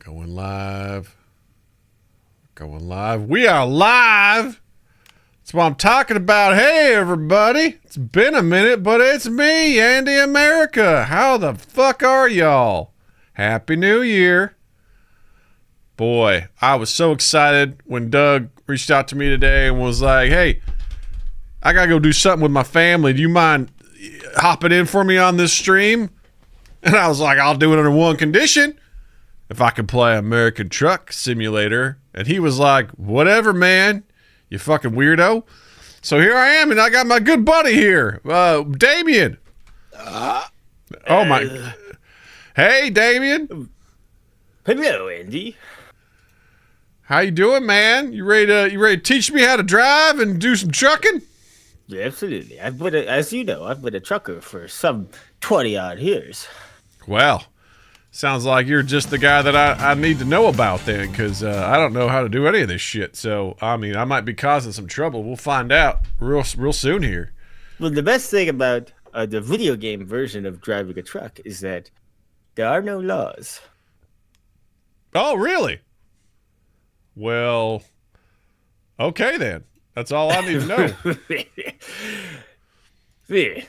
Going live. Going live. We are live. That's what I'm talking about. Hey, everybody. It's been a minute, but it's me, Andy America. How the fuck are y'all? Happy New Year. Boy, I was so excited when Doug reached out to me today and was like, hey, I got to go do something with my family. Do you mind hopping in for me on this stream? And I was like, I'll do it under one condition. If I could play American Truck Simulator. And he was like, whatever, man. You fucking weirdo. So here I am, and I got my good buddy here, Damien. Oh, my. Hey, Damien. Hello, Andy. How you doing, man? You ready to teach me how to drive and do some trucking? Yeah, absolutely. As you know, I've been a trucker for some 20-odd years. Well, sounds like you're just the guy that I need to know about then, because I don't know how to do any of this shit. So, I mean, I might be causing some trouble. We'll find out real soon here. Well, the best thing about the video game version of driving a truck is that there are no laws. Oh, really? Well, okay then. That's all I need to know. There.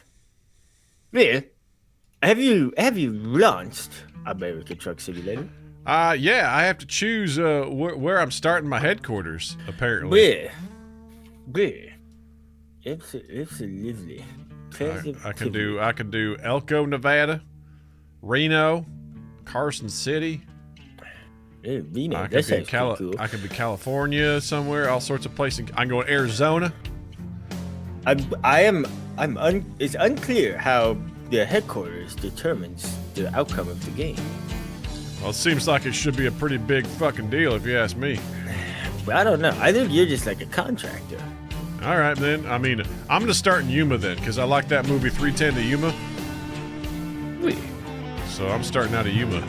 Have you launched American Truck Simulator? Yeah, I have to choose where I'm starting my headquarters, apparently. Where? Absolutely. I can do Elko, Nevada, Reno, Carson City. Yeah, Reno, I that could be sounds cool. I could be California somewhere, all sorts of places. I can go to Arizona. It's unclear how the headquarters determines the outcome of the game. Well, it seems like it should be a pretty big fucking deal if you ask me. But I don't know. I think you're just like a contractor. All right, then. I mean, I'm going to start in Yuma then, because I like that movie 310 to Yuma. Wait. So I'm starting out of Yuma.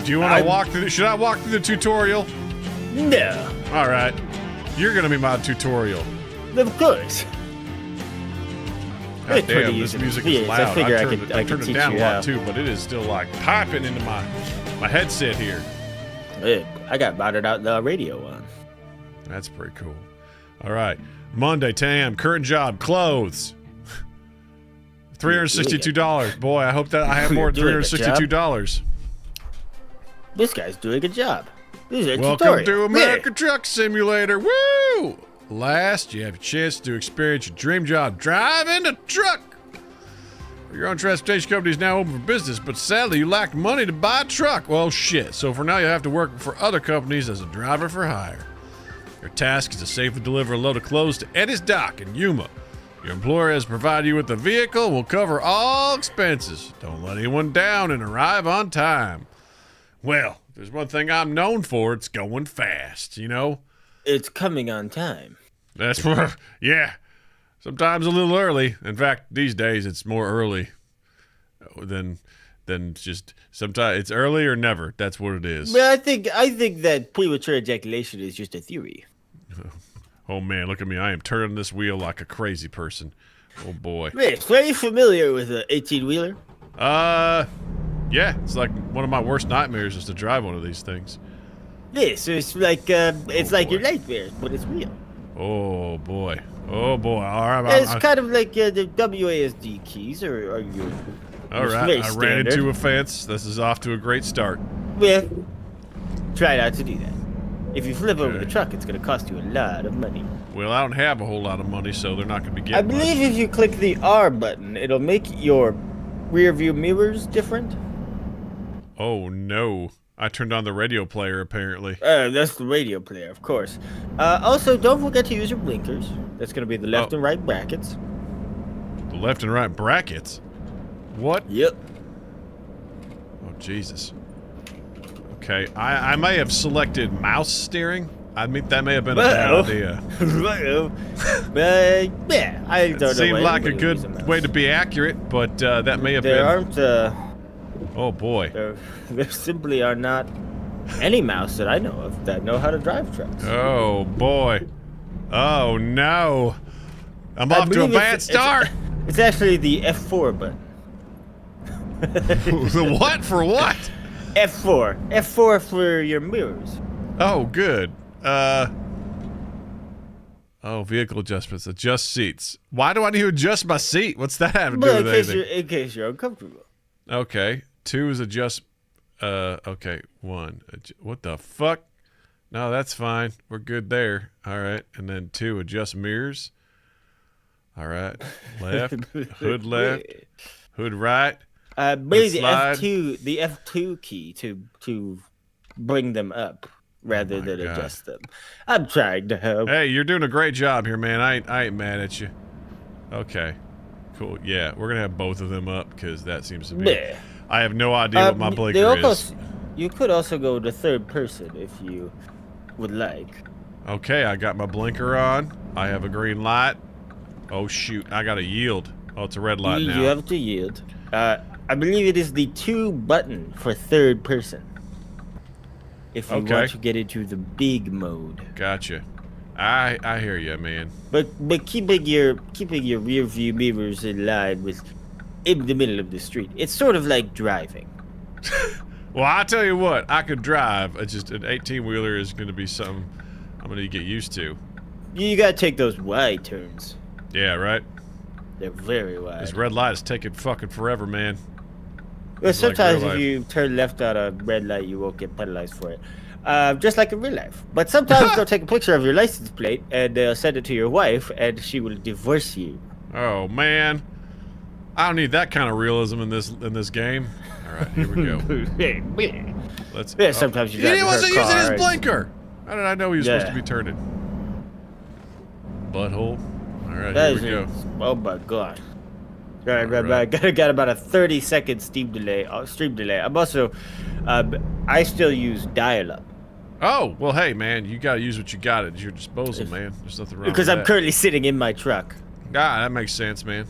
Do you want to walk through? Should I walk through the tutorial? No. All right. You're going to be my tutorial. Of course. God damn, this music is loud. I turned it down a lot too, but it is still like piping into my headset here. Yeah, I got botted out the radio on. That's pretty cool. All right. Monday, 10 a.m. Current job, clothes. $362. Boy, I hope that I have more than $362. This guy's doing a job. This is a Welcome tutorial. to American Truck Simulator. Woo! Last, you have a chance to experience your dream job, driving a truck. Your own transportation company is now open for business, but sadly you lack money to buy a truck. Well, shit. So for now, you have to work for other companies as a driver for hire. Your task is to safely deliver a load of clothes to Eddie's Dock in Yuma. Your employer has provided you with a vehicle and will cover all expenses. Don't let anyone down and arrive on time. Well, if there's one thing I'm known for, it's going fast, you know? It's coming on time. That's where, yeah. Sometimes a little early. In fact, these days it's more early than just sometimes it's early or never. That's what it is. Well, I think that premature ejaculation is just a theory. Oh man, look at me. I am turning this wheel like a crazy person. Oh boy. Rich, are you familiar with an 18-wheeler? Yeah, it's like one of my worst nightmares is to drive one of these things. Yeah, so it's like your nightmare, but it's real. Oh boy. All right. It's kind of like the WASD keys or your. All right. I ran into a fence. This is off to a great start. Well, try not to do that. If you flip over the truck, it's going to cost you a lot of money. Well, I don't have a whole lot of money, so they're not going to be getting I believe if you click the R button, it'll make your rear view mirrors different. Oh no. I turned on the radio player, apparently. That's the radio player, of course. Also, don't forget to use your blinkers. That's going to be the left and right brackets. The left and right brackets? What? Yep. Oh, Jesus. Okay, I may have selected mouse steering. I mean, that may have been a bad idea. Yeah, I don't know. It seemed like a good way to be accurate, but that may have been... There aren't... Oh boy. There simply are not any mouse that I know of that know how to drive trucks. Oh boy. Oh no. I'm off to a bad start. It's actually the F4 button. The what? For what? F4. F4 for your mirrors. Oh, good. Oh, vehicle adjustments. Adjust seats. Why do I need to adjust my seat? What's that have to do with anything? In case you're uncomfortable. Okay. 2 is adjust. Okay. 1. What the fuck? No, that's fine. We're good there. All right. And then 2, adjust mirrors. All right. Left. Hood left. Hood right. Maybe the F2 key to bring them up rather than adjust them. I'm trying to help. Hey, you're doing a great job here, man. I ain't mad at you. Okay. Cool. Yeah, we're gonna have both of them up because that seems to be. Yeah. I have no idea what my blinker is. You could also go to third person if you would like. Okay, I got my blinker on. I have a green light. Oh shoot, I gotta yield. Oh, it's a red light now. You have to yield. I believe it is the 2 button for third person. If you want to get into the big mode. Gotcha. I hear you, man. But keeping your rear view mirrors in line with in the middle of the street. It's sort of like driving. Well, I tell you what, I could drive. It's just an 18-wheeler is going to be something I'm going to get used to. You got to take those wide turns. Yeah, right? They're very wide. This red light is taking fucking forever, man. Well, sometimes if you turn left at a red light, you won't get penalized for it. Just like in real life. But sometimes they'll take a picture of your license plate and send it to your wife, and she will divorce you. Oh, man. I don't need that kind of realism in this game. All right, here we go. Let's. Yeah, sometimes you. He wasn't using his blinker. How did I know he was supposed to be turning? Butthole. All right, here we go. Oh my god. All right. Got about a 30-second stream delay. I'm also, I still use dial-up. Oh well, hey man, you gotta use what you got at your disposal, man. There's nothing wrong. Because I'm currently sitting in my truck. Ah, that makes sense, man.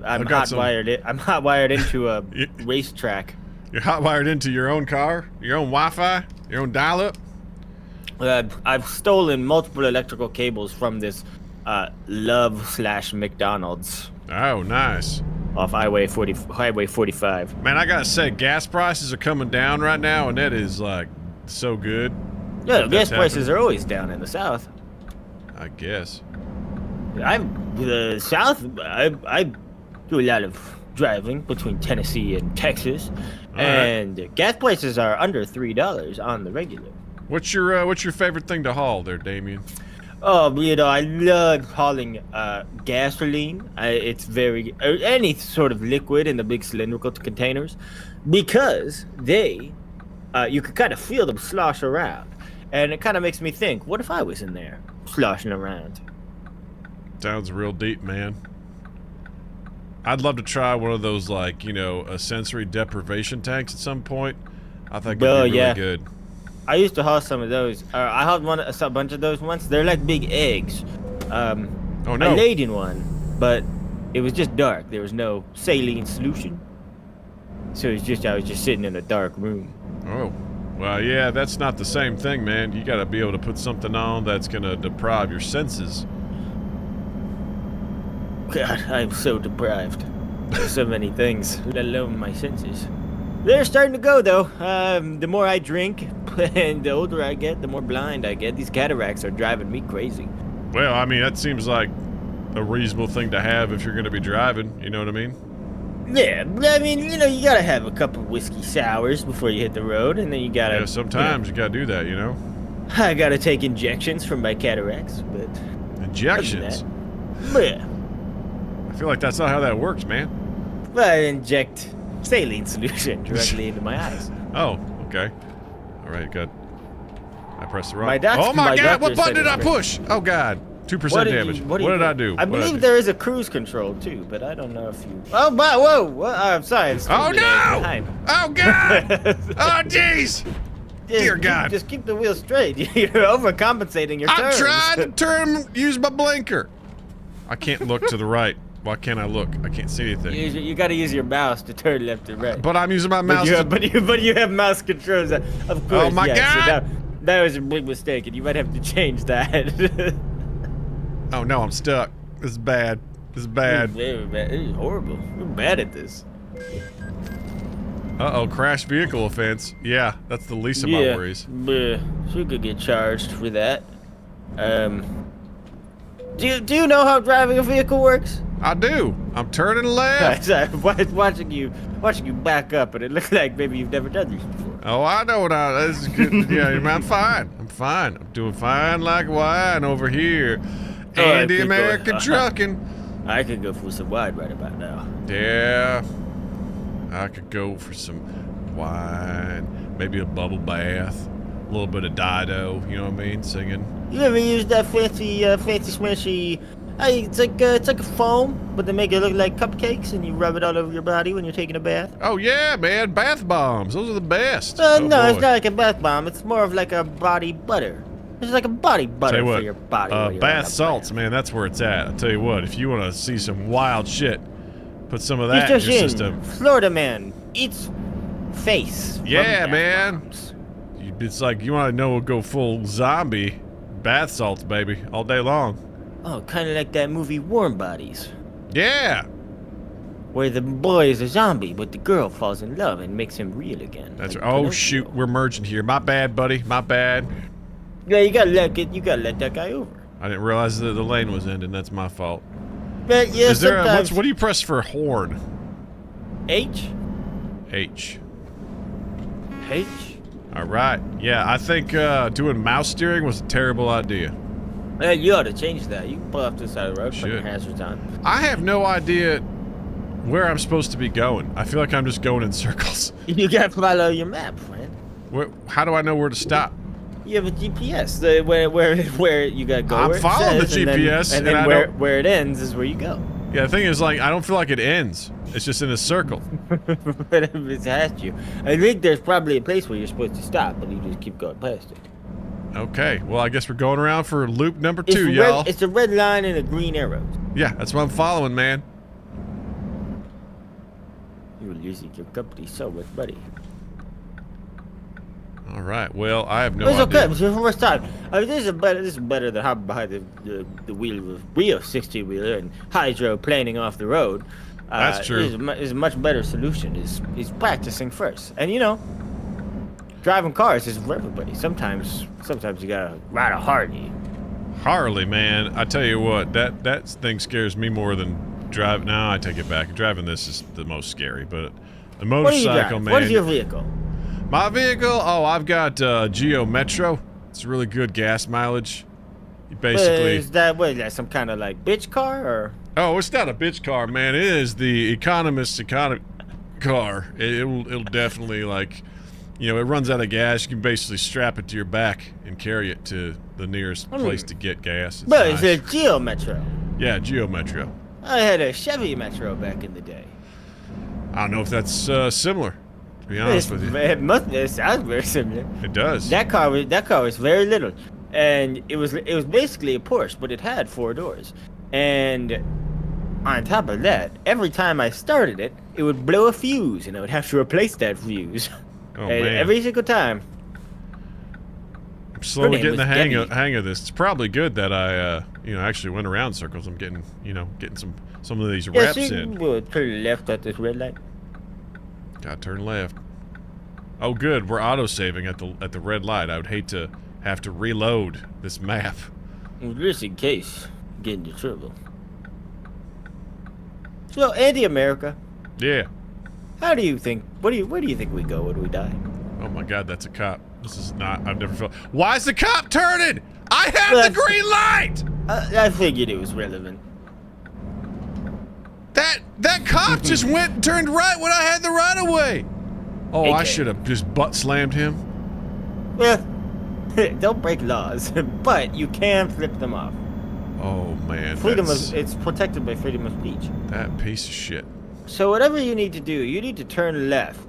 I'm hot-wired into a racetrack. You're hot-wired into your own car, your own Wi-Fi, your own dial-up. I've stolen multiple electrical cables from this Love/McDonald's. Oh, nice. Off Highway 45. Man, I gotta say, gas prices are coming down right now, and that is like so good. Yeah, gas prices are always down in the South. I guess. The South. I do a lot of driving between Tennessee and Texas, and gas prices are under $3 on the regular. What's your favorite thing to haul there, Damien? Oh, I love hauling gasoline. It's very any sort of liquid in the big cylindrical containers, because they you can kind of feel them slosh around, and it kind of makes me think, what if I was in there sloshing around? Sounds real deep, man. I'd love to try one of those, like, a sensory deprivation tanks at some point. I think it'd be really good. I used to haul some of those. I hauled a bunch of those once. They're like big eggs. Oh no! I laid in one, but it was just dark. There was no saline solution, so I was just sitting in a dark room. Oh, well, yeah, that's not the same thing, man. You got to be able to put something on that's gonna deprive your senses. God, I'm so deprived. So many things, let alone my senses. They're starting to go, though. The more I drink and the older I get, the more blind I get. These cataracts are driving me crazy. Well, I mean, that seems like a reasonable thing to have if you're going to be driving. You know what I mean? Yeah, I mean, you got to have a couple whiskey sours before you hit the road, and then you got to... Yeah, sometimes you got to do that, I got to take injections for my cataracts, but... Injections? Yeah. I feel like that's not how that works, man. Well, I inject saline solution directly into my eyes. Oh, okay. All right, good. I pressed the wrong... Oh my God, what button did I push? Oh, God. 2% damage. What did I do? I believe there is a cruise control, too, but I don't know if you... Oh, but, whoa! I'm sorry. Oh, no! Oh, God! Oh, jeez! Dear God. Just keep the wheel straight. You're overcompensating your turns. I'm trying to use my blinker. I can't look to the right. Why can't I look? I can't see anything. You got to use your mouse to turn left and right. But I'm using my mouse. But you have mouse controls. Of course. Oh my God! So that was a big mistake, and you might have to change that. Oh no, I'm stuck. This is bad. This is bad. Very bad. This is horrible. We're bad at this. Uh-oh, crash vehicle offense. Yeah, that's the least of my worries. Yeah, she could get charged for that. Do you know how driving a vehicle works? I do. I'm turning left. watching you back up, and it looks like maybe you've never done this before. Oh, I know what this is good. Yeah, I'm fine. I'm doing fine like wine over here. Andy American trucking. I could go for some wine right about now. Yeah. I could go for some wine, maybe a bubble bath, a little bit of Dido, you know what I mean, singing. You ever use that fancy smashy? It's like a foam, but they make it look like cupcakes, and you rub it all over your body when you're taking a bath. Oh yeah, man, bath bombs. Those are the best. No, boy. It's not like a bath bomb. It's more of like a body butter. It's like a body butter for your body. Bath salts, man, that's where it's at. I tell you what, if you want to see some wild shit, put some of that in your system. Florida man eats face. Yeah, man. It's like you want to know, go full zombie. Bath salts, baby, all day long. Oh, kind of like that movie Warm Bodies. Yeah. Where the boy is a zombie, but the girl falls in love and makes him real again. That's right. Oh shoot, we're merging here. My bad, buddy. My bad. Yeah, you gotta let that guy over. I didn't realize that the lane was ending. That's my fault. But yeah, is there what do you press for horn? H. H. H. All right. Yeah, I think doing mouse steering was a terrible idea. You ought to change that. You can pull off the side of the road, put your hazards on. I have no idea where I'm supposed to be going. I feel like I'm just going in circles. You gotta follow your map, friend. How do I know where to stop? You have a GPS. Where you gotta go. I'm following the GPS, and then where it ends is where you go. Yeah, the thing is, like, I don't feel like it ends. It's just in a circle. But if it's asked you, I think there's probably a place where you're supposed to stop, but you just keep going past it. Okay, well, I guess we're going around for loop number 2, y'all. It's a red line and a green arrow. Yeah, that's what I'm following, man. You're losing your company so much, buddy. All right, well, I have no idea. It's okay, it's your first time. I mean, this is better than hopping behind the wheel of a real 16-wheeler and hydroplaning off the road. That's true. Is a much better solution. Is practicing first, and you know, driving cars is for everybody. Sometimes you gotta ride a Harley. Harley, man, I tell you what, that thing scares me more than driving. No, I take it back. Driving this is the most scary, but a motorcycle, man. What is your vehicle? My vehicle? Oh, I've got Geo Metro. It's really good gas mileage. You basically. Is that some kind of like bitch car or? Oh, it's not a bitch car, man. It is the economist's car. It'll definitely, like, you know, it runs out of gas. You can basically strap it to your back and carry it to the nearest place to get gas. But nice. It's a Geo Metro. Yeah, Geo Metro. I had a Chevy Metro back in the day. I don't know if that's similar. To be honest with you, it sounds very similar. It does. That car was very little, and it was basically a Porsche, but it had 4 doors. And on top of that, every time I started it, it would blow a fuse, and I would have to replace that fuse. Oh man! Every single time. I'm slowly getting the hang of this. It's probably good that I actually went around circles. I'm getting some of these reps in. We'll turn left at this red light. Gotta turn left. Oh, good. We're auto-saving at the red light. I would hate to have to reload this map. Just in case you get into trouble. So, Andy America. Yeah. How do you think? Where do you think we go when we die? Oh my God, that's a cop. This is not. I've never felt. Why is the cop turning? I have the green light. I figured it was relevant. That cop just went and turned right when I had the right of way. Oh, I should have just butt slammed him. Well, don't break laws, but you can flip them off. Oh man, it's protected by freedom of speech. That piece of shit. So whatever you need to do, you need to turn left.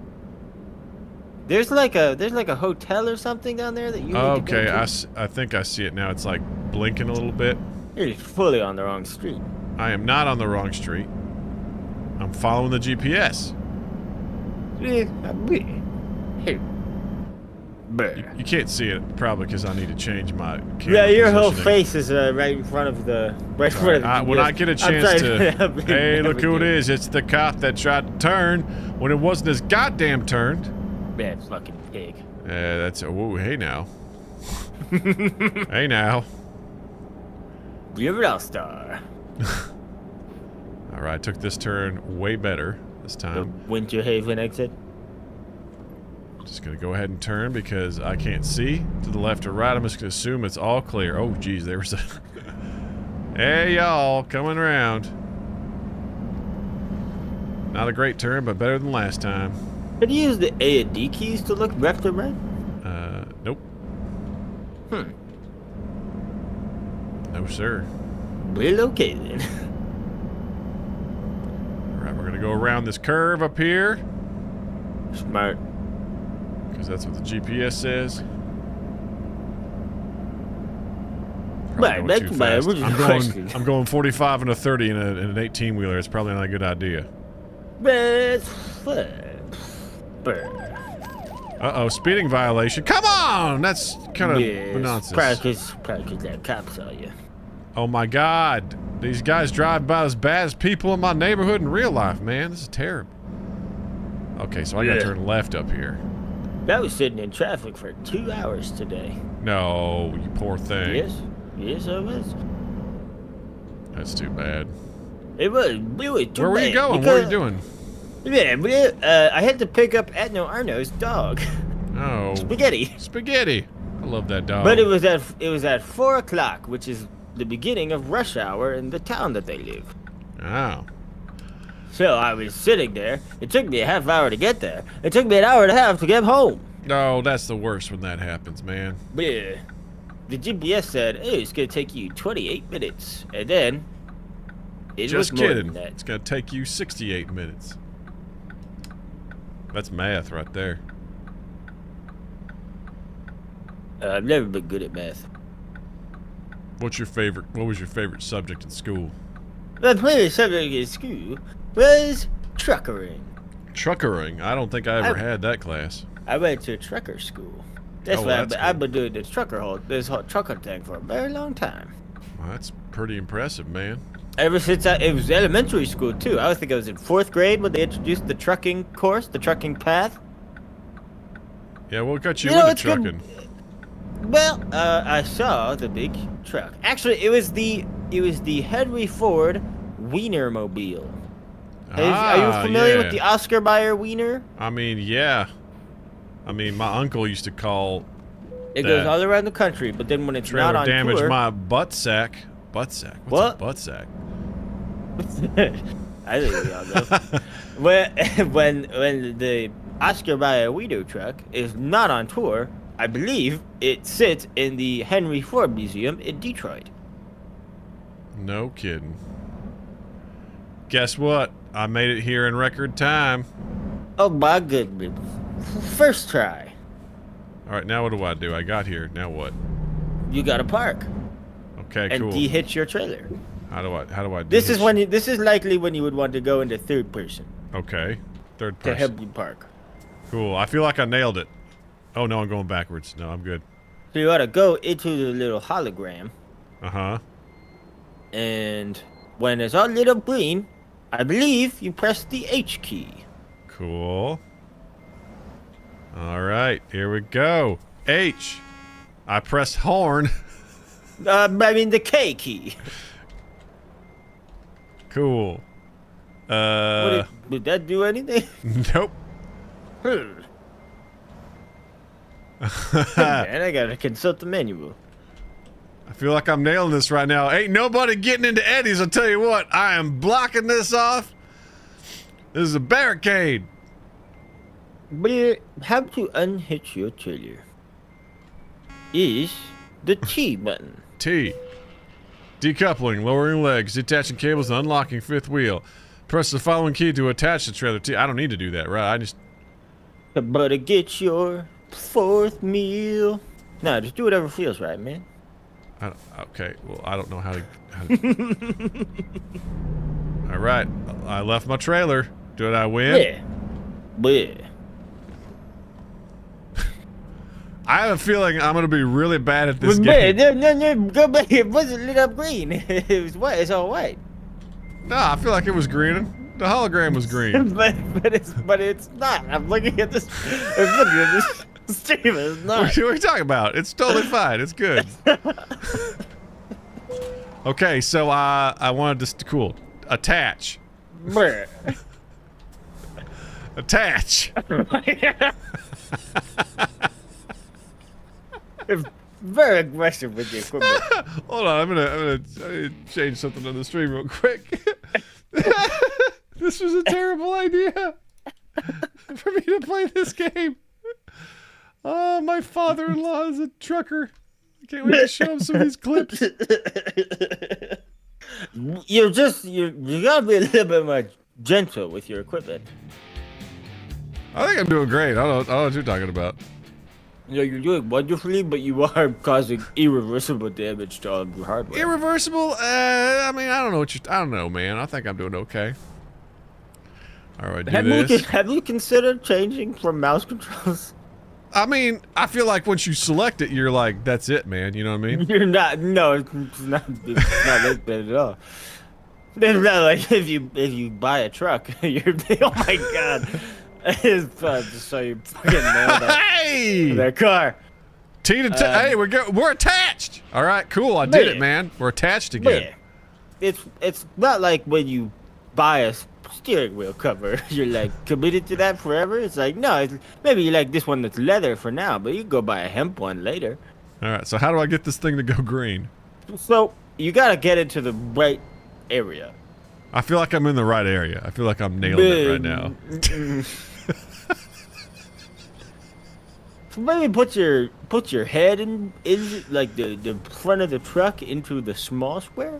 There's like a hotel or something down there that you need to go to. Okay, I think I see it now. It's like blinking a little bit. You're fully on the wrong street. I am not on the wrong street. I'm following the GPS. Bruh. You can't see it probably because I need to change my camera Yeah, your whole positioning. face is right in front of the When I get a chance to, hey, look who it navigate. is. It's the cop that tried to turn when it wasn't his goddamn turned. Man, fucking pig. That's, whoa, hey now. Hey now. You're an all-star. All right, took this turn way better this The time. Winter Haven exit. Just gonna go ahead and turn because I can't see to the left or right. I'm just gonna assume it's all clear. Oh, geez, there was a... Hey, y'all, coming around. Not a great turn, but better than last time. Could you use the A and D keys to look left or right? Nope. No, sir. Well, okay then. All right, we're gonna go around this curve up here Smart. because that's what the GPS says. Right, Going that's too my fast. original I'm question. I'm going 45 and a 30 in an 18-wheeler. It's probably not a good idea. That's fun. Uh-oh, speeding violation. Come on! That's kind of nonsense. Practice that cop saw you. Oh my God. These guys drive by as bad as people in my neighborhood in real life, man. This is terrible. Okay, so I gotta turn left up here. I was sitting in traffic for 2 hours today. No, you poor thing. Yes, I was. That's too bad. It was too Where were you bad going? What were you doing? Yeah, but I had to pick up Etno Arno's dog, Oh. Spaghetti. Spaghetti. I love that dog. But it was at 4 o'clock, which is the beginning of rush hour in the town that they live. Oh. So I was sitting there. It took me a half hour to get there. It took me an hour and a half to get home. No, that's the worst when that happens, man. But yeah, the GPS said, "Hey, it's gonna take you 28 minutes," and then it Just was more kidding. than that. It's gonna take you 68 minutes. That's math right there. I've never been good at math. What was your favorite subject in school? My favorite subject in school was truckering. Truckering. I don't think I ever had that class. I went to trucker school. That's Oh, why that's I've good. been doing this whole trucker thing for a very long time. Well, that's pretty impressive, man. Ever since it was elementary school too. I think I was in 4th grade when they introduced the trucking course, the trucking path. Yeah, what got you You know, into it's good. trucking? Well, I saw the big truck. Actually, it was the Henry Ford Wienermobile. Are you familiar with the Oscar Mayer Wiener? I mean, yeah. I mean, my uncle used to call It that goes all around the country, but then when it's not trailer on damage tour, my butt sack. Butt sack? What's What? a butt sack? I think we all know. when the Oscar Mayer Wiener truck is not on tour, I believe it sits in the Henry Ford Museum in Detroit. No kidding. Guess what? I made it here in record time. Oh my goodness! First try. All right, now what do? I got here. Now what? You gotta park Okay, and cool. de-hitch your trailer. How do I do This is this is likely when you would want to go into third person Okay. Third to person. help you park. Cool. I feel like I nailed it. Oh no, I'm going backwards. No, I'm good. So you ought to go into the little hologram, Uh-huh. and when it's all lit up green, I believe you press the H key. Cool. All right, here we go. H. I press horn. I mean the K key. Cool. Did that do anything? Nope. Man, I gotta consult the manual. I feel like I'm nailing this right now. Ain't nobody getting into Eddie's, I'll tell you what. I am blocking this off. This is a barricade. But how to unhitch your trailer is the T button. T. Decoupling, lowering legs, detaching cables, and unlocking fifth wheel. Press the following key to attach the trailer. T. I don't need to do that, right? I just... But to get your 4th meal. No, just do whatever feels right, man. Okay, well, I don't know how to... All right, I left my trailer. Did I win? Yeah. But I have a feeling I'm gonna be really bad at this Man, game. no, go back. It wasn't lit up green. It was white. It's all white. No, I feel like it was green. The hologram was green. but it's not. I'm looking at this. I'm looking at this stream. It's not. What are you talking about? It's totally fine. It's good. Okay, so I wanted to cool. Attach. Bruh. Attach. Very aggressive with the equipment. Hold on, I'm gonna change something on the stream real quick. This was a terrible idea for me to play this game. Oh, my father-in-law is a trucker. I can't wait to show him some of these clips. You gotta be a little bit more gentle with your equipment. I think I'm doing great. I don't know what you're talking about. Yeah, you're doing wonderfully, but you are causing irreversible damage to all of your hardware. Irreversible? I mean, I don't know I don't know, man. I think I'm doing okay. All right, Have you considered changing from mouse controls? I mean, I feel like once you select it, you're like, that's it, man. You know what I mean? You're not. No, it's not like that at all. It's not like if you buy a truck, you're. Oh my god. It's just so you fucking nailed that car. T to T. Hey, we're attached. All right, cool. I did it, man. We're attached again. It's not like when you buy a steering wheel cover, you're like committed to that forever. It's like no, maybe you like this one that's leather for now, but you can go buy a hemp one later. All right. So how do I get this thing to go green? So you gotta get into the right area. I feel like I'm in the right area. I feel like I'm nailing it right now. So maybe put your head in like the front of the truck into the small square.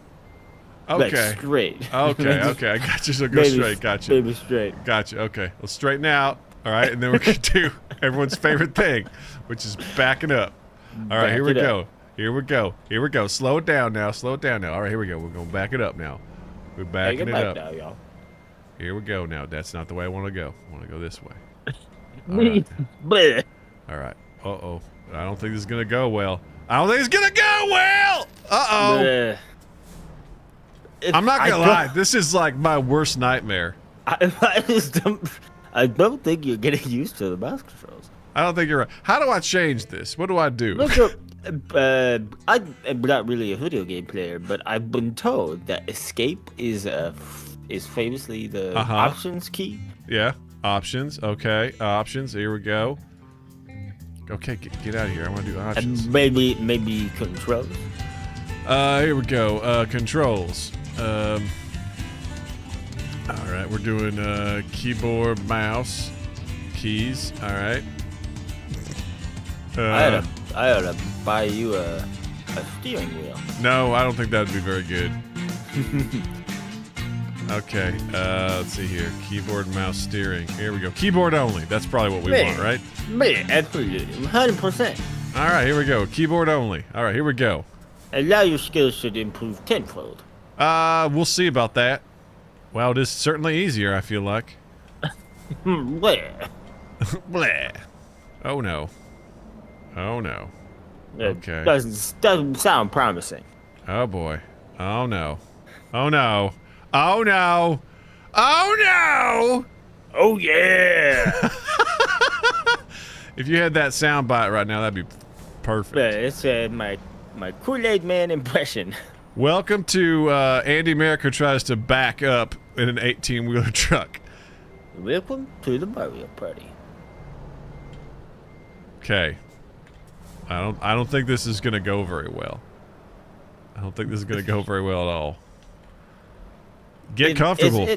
Okay. Like straight. Okay. Okay. I got you. So go straight. Got you. Maybe straight. Gotcha. Okay. Let's straighten out. All right, and then we're gonna do everyone's favorite thing, which is backing up. All right. Here we go. Here we go. Here we go. Slow it down now. Slow it down now. All right. Here we go. We're gonna back it up now. We're backing it up. Now, y'all. Here we go. Now that's not the way I want to go. I want to go this way. Right. All right. Uh-oh. I don't think this is going to go well. I don't think it's going to go well! Uh-oh. I'm not going to lie. This is like my worst nightmare. I don't think you're getting used to the mouse controls. I don't think you're right. How do I change this? What do I do? Look, I'm not really a video game player, but I've been told that escape is famously the options key. Yeah. Options. Okay. Options. Here we go. Okay, get out of here. I want to do options. And maybe controls. Here we go. Controls. All right, we're doing keyboard, mouse, keys. All right. I ought to buy you a steering wheel. No, I don't think that would be very good. Okay, let's see here. Keyboard, mouse, steering. Here we go. Keyboard only. That's probably what we want, right? Man, absolutely. 100%. All right, here we go. Keyboard only. All right, here we go. And now your skills should improve tenfold. We'll see about that. Well, it is certainly easier, I feel like. Blah. Blah. Oh, no. Oh, no. Okay. Doesn't sound promising. Oh, boy. Oh, no. Oh, no. Oh, no. Oh, no. Oh, yeah. If you had that sound bite right now, that'd be perfect. It's my Kool-Aid Man impression. Welcome to Andy America tries to back up in an 18-wheeler truck. Welcome to the Mario Party. Okay. I don't think this is gonna go very well. I don't think this is gonna go very well at all. Get comfortable.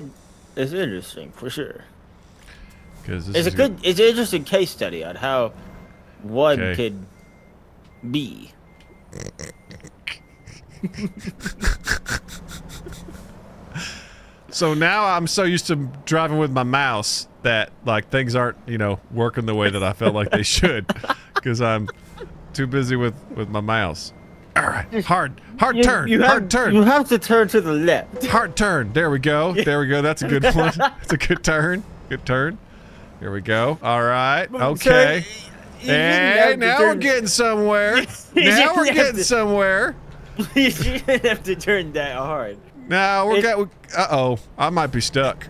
It's interesting for sure. Because it's an interesting case study on how one could be. So now I'm so used to driving with my mouse that like things aren't, working the way that I felt like they should because I'm too busy with my mouse. All right, hard turn. You have to turn to the left. Hard turn. There we go. There we go. That's a good one. It's a good turn. Good turn. Here we go. All right. Okay. Hey, now we're getting somewhere. Now we're getting somewhere. You shouldn't have to turn that hard. Now uh-oh, I might be stuck.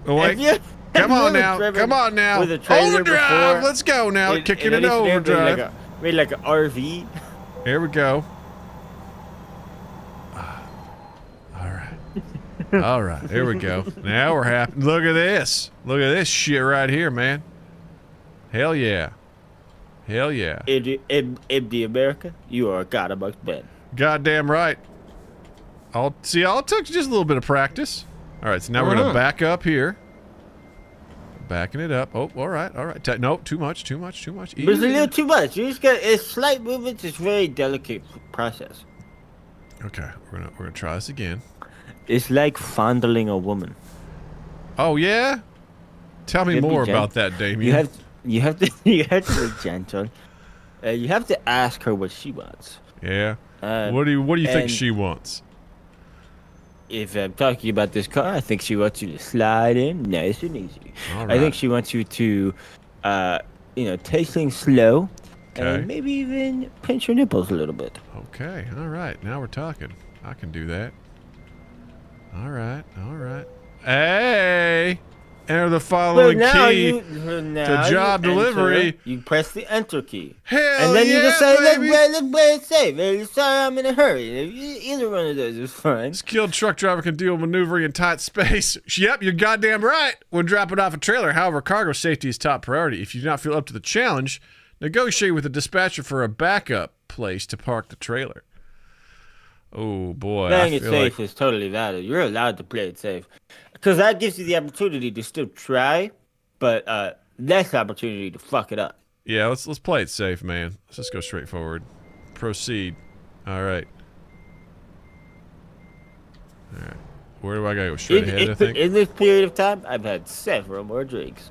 Oh, wait. Come on now. Come on now. Overdrive. Let's go now. Kicking it overdrive. Made like an RV. Here we go. All right, here we go. Now we're happy. Look at this. Look at this shit right here, man. Hell yeah. Hell yeah. Ibdi America, you are a god amongst men. Goddamn right. All it took just a little bit of practice. All right, so now we're gonna back up here. Backing it up. Oh, all right, all right. No, too much. But it's a little too much. You just got it's slight movements. It's very delicate process. Okay, we're gonna try this again. It's like fondling a woman. Oh yeah? Tell me more about that, Damien. You have to be gentle. You have to ask her what she wants. Yeah. What do you think she wants? If I'm talking about this car, I think she wants you to slide in nice and easy. All right. I think she wants you to, take things slow, okay. and maybe even pinch your nipples a little bit. Okay. All right. Now we're talking. I can do that. All right. All right. Hey! Enter the following key to job delivery. You press the enter key. Hell and then yeah, you just say, baby. let's play it safe. Sorry, I'm in a hurry. Either one of those is fine. Skilled truck driver can deal with maneuvering in tight space. Yep, you're goddamn right. When dropping off a trailer, however, cargo safety is top priority. If you do not feel up to the challenge, negotiate with the dispatcher for a backup place to park the trailer. Oh, boy. Playing it safe is totally valid. You're allowed to play it safe. Because that gives you the opportunity to still try, but less opportunity to fuck it up. Yeah, let's play it safe, man. Let's just go straight forward. Proceed. All right. All right. Where do I gotta go? Straight ahead, I think? In this period of time, I've had several more drinks.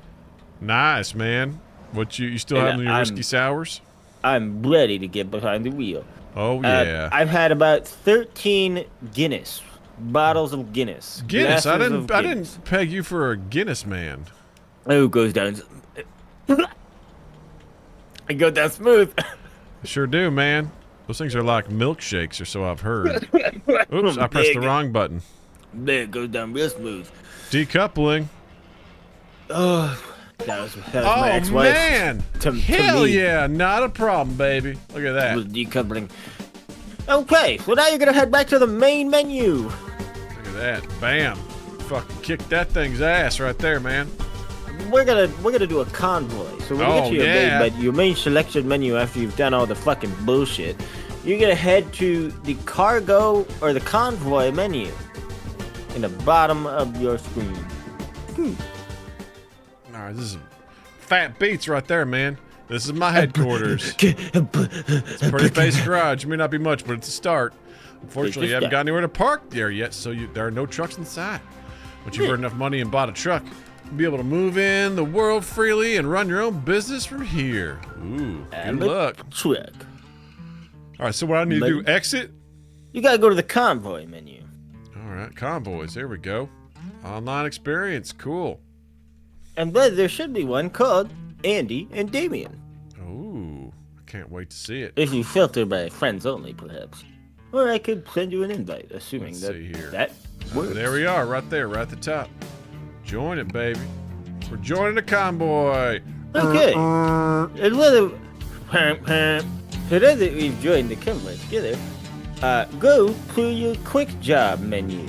Nice, man. What you still having your whiskey sours? I'm ready to get behind the wheel. Oh, yeah. I've had about 13 Guinness. Bottles of Guinness. Guinness? I didn't peg you for a Guinness man. Oh, it goes down. I go down smooth. Sure do, man. Those things are like milkshakes, or so I've heard. Oops, I pressed the wrong button. There, it goes down real smooth. Decoupling. Oh, that was my ex-wife. Man! Hell yeah, not a problem, baby. Look at that. Was decoupling. Okay, so now you're gonna head back to the main menu. Look at that. Bam. Fucking kick that thing's ass right there, man. We're gonna do a convoy. So we'll get you your main selection menu after you've done all the fucking bullshit. You're gonna head to the cargo or the convoy menu in the bottom of your screen. All right, this is fat beats right there, man. This is my headquarters. It's a pretty base garage. It may not be much, but it's a start. Unfortunately, you haven't got anywhere to park there yet, so there are no trucks inside. Once you've earned enough money and bought a truck, you'll be able to move in the world freely and run your own business from here. Ooh, good luck. Truck. All right, so what I need to do, exit? You gotta go to the convoy menu. All right, convoys. There we go. Online experience. Cool. And then there should be one called Andy and Damien. Ooh, I can't wait to see it. If you filter by friends only, perhaps. Or I could send you an invite, assuming that works. There we are, right there, right at the top. Join it, baby. We're joining the convoy. Okay. And whether that we've joined the convoy together, go to your quick job menu.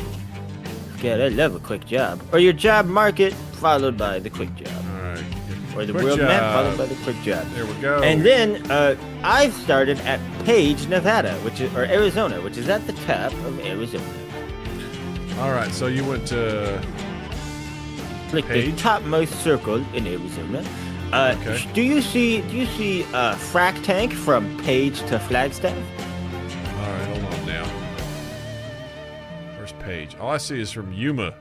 God, I love a quick job. Or your job market, followed by the quick job. All right. Or the world map, followed by the quick job. There we go. And then I've started at Page, Nevada, or Arizona, which is at the top of Arizona. All right, so you went to Click Page? the topmost circle in Arizona. Okay. Do you see frack tank from Page to Flagstaff? All right, hold on now. Where's Page? All I see is from Yuma.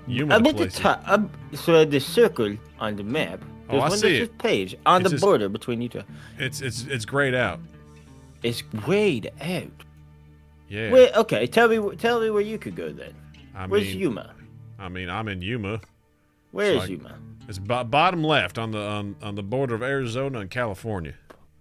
Yuma I'm at the top. So at the circle on the map. Oh, I see it. Page on the border between you two. It's grayed out. It's grayed out. Yeah. Wait, okay. Tell me where you could go then. Where's Yuma? I mean, I'm in Yuma. Where is like- Yuma? It's bottom left on the border of Arizona and California.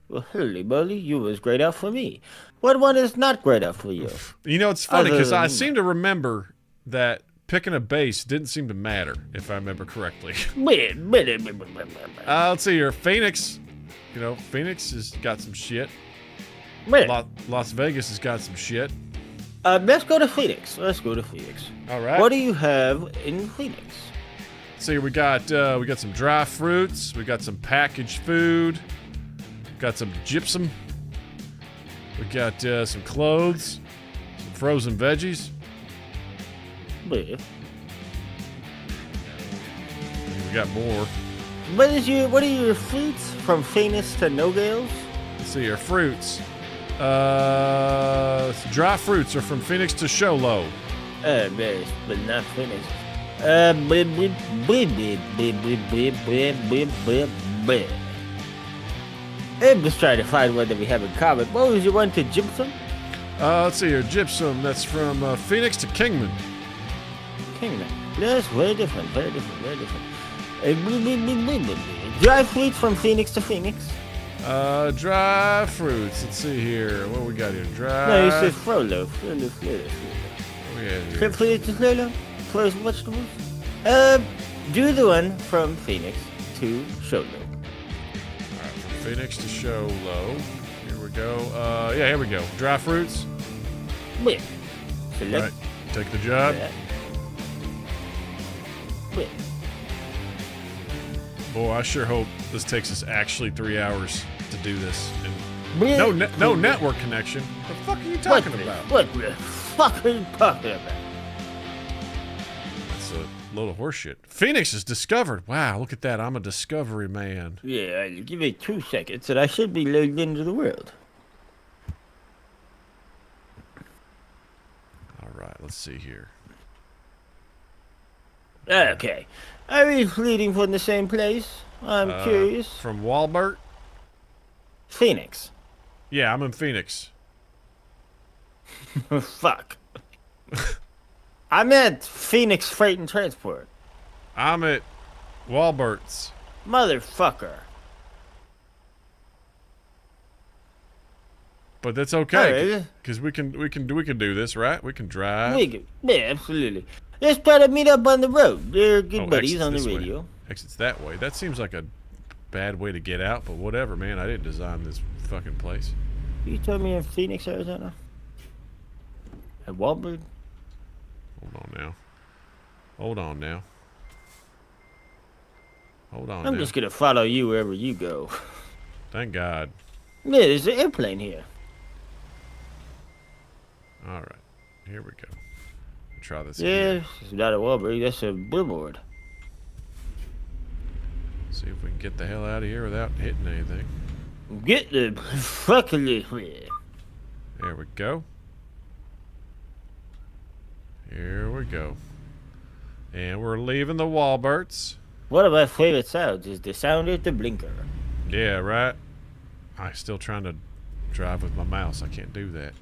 Well, holy moly, Yuma's grayed out for me. What one is not grayed out for you? You know, it's funny Other because than I Yuma. seem to remember that picking a base didn't seem to matter, if I remember correctly. Let's see here. Phoenix. You know, Phoenix has got some shit. Las Vegas has got some shit. Let's go to Phoenix. All right. What do you have in Phoenix? See, we got some dry fruits. We got some packaged food. Got some gypsum. We got some clothes. Some frozen veggies. Where? We got more. What are your fruits from Phoenix to Nogales? Let's see here. Fruits. Dry fruits are from Phoenix to Sholo. Yes, but not Phoenix. I'm just trying to find one that we have in common. What was your one to gypsum? Let's see here. Gypsum. That's from Phoenix to Kingman. Kingdom. Yes, very different. Dry fruits from Phoenix to Phoenix. Dry fruits. Let's see here. What we got here? Dry. No, you said Frollo. What we got here? Phoenix to Frollo. Close vegetables. Do the one from Phoenix to Sholo. Phoenix to Sholo. Here we go. Yeah, here we go. Dry fruits. Wait. Select. Right. Take the job. that. Wait. Boy, I sure hope this takes us actually 3 hours to do this. And Wait. no network connection. What the fuck are you talking about? What the fuck are you talking about? That's a load of horseshit. Phoenix is discovered. Wow, look at that. I'm a discovery man. Yeah, give me 2 seconds and I should be loaded into the world. All right, let's see here. Okay. Are we fleeting from the same place? I'm curious. From Walbert? Phoenix. Yeah, I'm in Phoenix. Fuck. I meant Phoenix Freight and Transport. I'm at Walbert's. Motherfucker. But that's okay, Alright. because we can do this, right? We can drive. Yeah, absolutely. Let's try to meet up on the road. They're good Oh, buddies exits on the this way. radio. Exits that way. That seems like a bad way to get out, but whatever, man. I didn't design this fucking place. You told me in Phoenix, Arizona? At Walbert? Hold on now. Hold on now. Hold on I'm now. just gonna follow you wherever you go. Thank God. Yeah, there's an airplane here. All right. Here we go. Try this Yeah, again. it's not a Walbert, that's a billboard. See if we can get the hell out of here without hitting anything. Get the fuck out of here. There we go. Here we go. And we're leaving the Walberts. One of my favorite sounds is the sound of the blinker. Yeah, right? I'm still trying to drive with my mouse. I can't do that.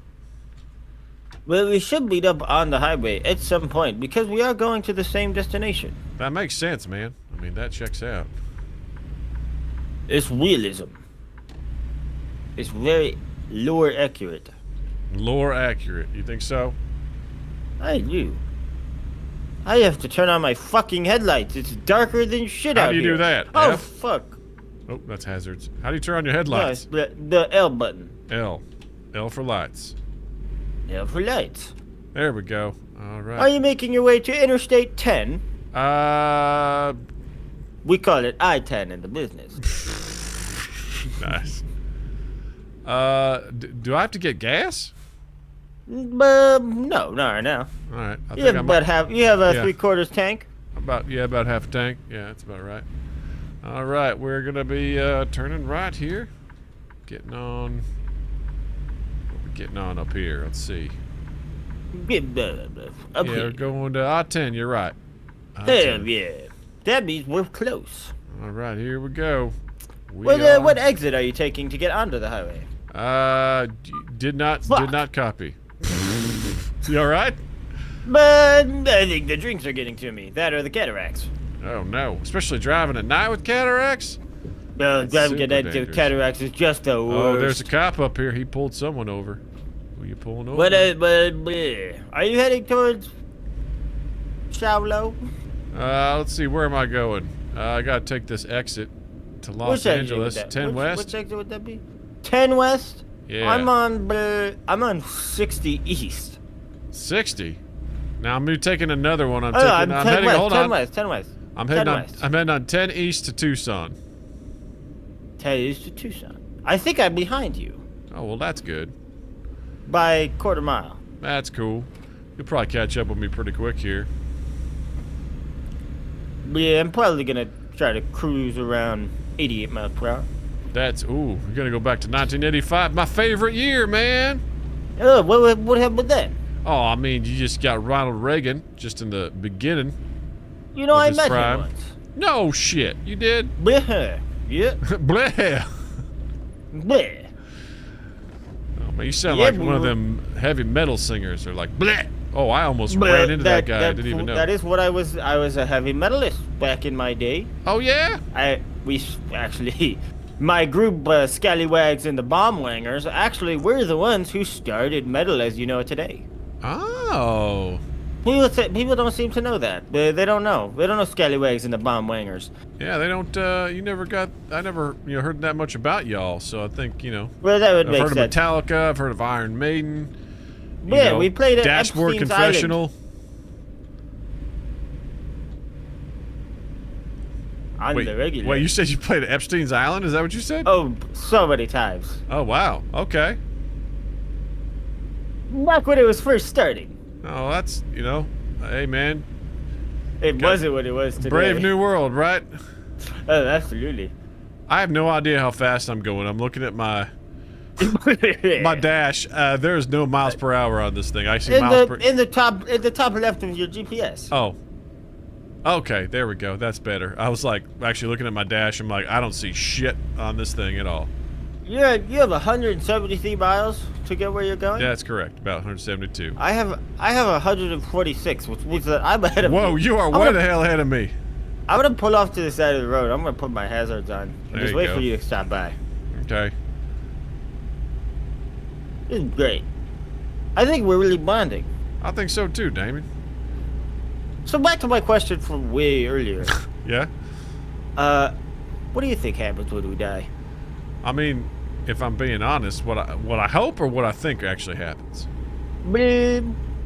Well, we should meet up on the highway at some point because we are going to the same destination. That makes sense, man. I mean, that checks out. It's realism. It's very lore accurate. Lore accurate. You think so? I do. I have to turn on my fucking headlights. It's darker than shit out How do you here. do that? Oh, F? fuck. Oh, that's hazards. How do you turn on your No, headlights? it's the L button. L. L for lights. L for lights. There we go. All Are right. you making your way to Interstate 10? We call it I-10 in the business. Nice. Do I have to get gas? No, not right now. All right. I You think have I about might. half. You have a Yeah. 3/4 tank. About half a tank. Yeah, that's about right. All right, we're gonna be turning right here. Getting on. What we getting on up here? Let's see. Up Yeah, here. we're going to I-10. You're right. Hell I-10. yeah. That means we're close. All right, here we go. We What exit are you taking to get onto the highway? did not Fuck. copy. You all right? But I think the drinks are getting to me. That or the cataracts. Oh no, especially driving at night with cataracts. Driving super at dangerous. cataracts is just the worst. Oh, there's a cop up here. He pulled someone over. Who you pulling over? Are you heading towards Shaolo? Let's see. Where am I going? I gotta take this exit to Los Angeles. 10 West. Which exit would that be? 10 West. Yeah. I'm on 60 East. 60. Now I'm taking another one. I'm I'm heading. West, Hold 10 on. West. 10 West. I'm 10 heading on. West. I'm heading on 10 East to Tucson. 10 East to Tucson. I think I'm behind you Oh well, that's good. by a quarter mile. That's cool. You'll probably catch up with me pretty quick here. Yeah, I'm probably gonna try to cruise around 88 miles per hour. That's ooh. We're gonna go back to 1985, my favorite year, man. Oh, what happened with that? Oh, I mean, you just got Ronald Reagan just in the beginning. You know, Of I his met prime. him once. No shit, you did. Bleh. Yeah. Bleh. Bleh. Oh, man, you sound Yeah, like one of we were- them heavy metal singers. They're like bleh. Oh, I almost ran into that guy. I didn't even know. That is what I was. I was a heavy metalist back in my day. Oh yeah. My group, Scallywags and the Bombwangers, actually we're the ones who started metal as you know it today. Oh. People don't seem to know that. They don't know. They don't know Scallywags and the Bombwangers. Yeah, they don't. I never heard that much about y'all. So I think Well, that would I've make heard sense. of Metallica. I've heard of Iron Maiden. Yeah, we played at Dashboard Epstein's Confessional. On the regular. Wait, you said you played at Epstein's Island? Is that what you said? Oh, so many times. Oh wow. Okay. Back when it was first starting. Oh, that's hey man, It wasn't what it was today. brave new world, right? Oh, absolutely. I have no idea how fast I'm going. I'm looking at my dash. There is no miles per hour on this thing. I see miles per. in the top left of your GPS. Oh. Okay, there we go. That's better. I was like actually looking at my dash. I'm like, I don't see shit on this thing at all. You have 173 miles to get where you're going. Yeah, that's correct. About 172. I have 146, which means that I'm ahead of Whoa, you are way the hell ahead of me. I'm gonna pull off to the side of the road. I'm gonna put my hazards on and There just you wait go. for you to stop by. Okay. This is great. I think we're really bonding. I think so too, Damon. So back to my question from way earlier. Yeah. What do you think happens when we die? I mean, if I'm being honest, what I hope or what I think actually happens.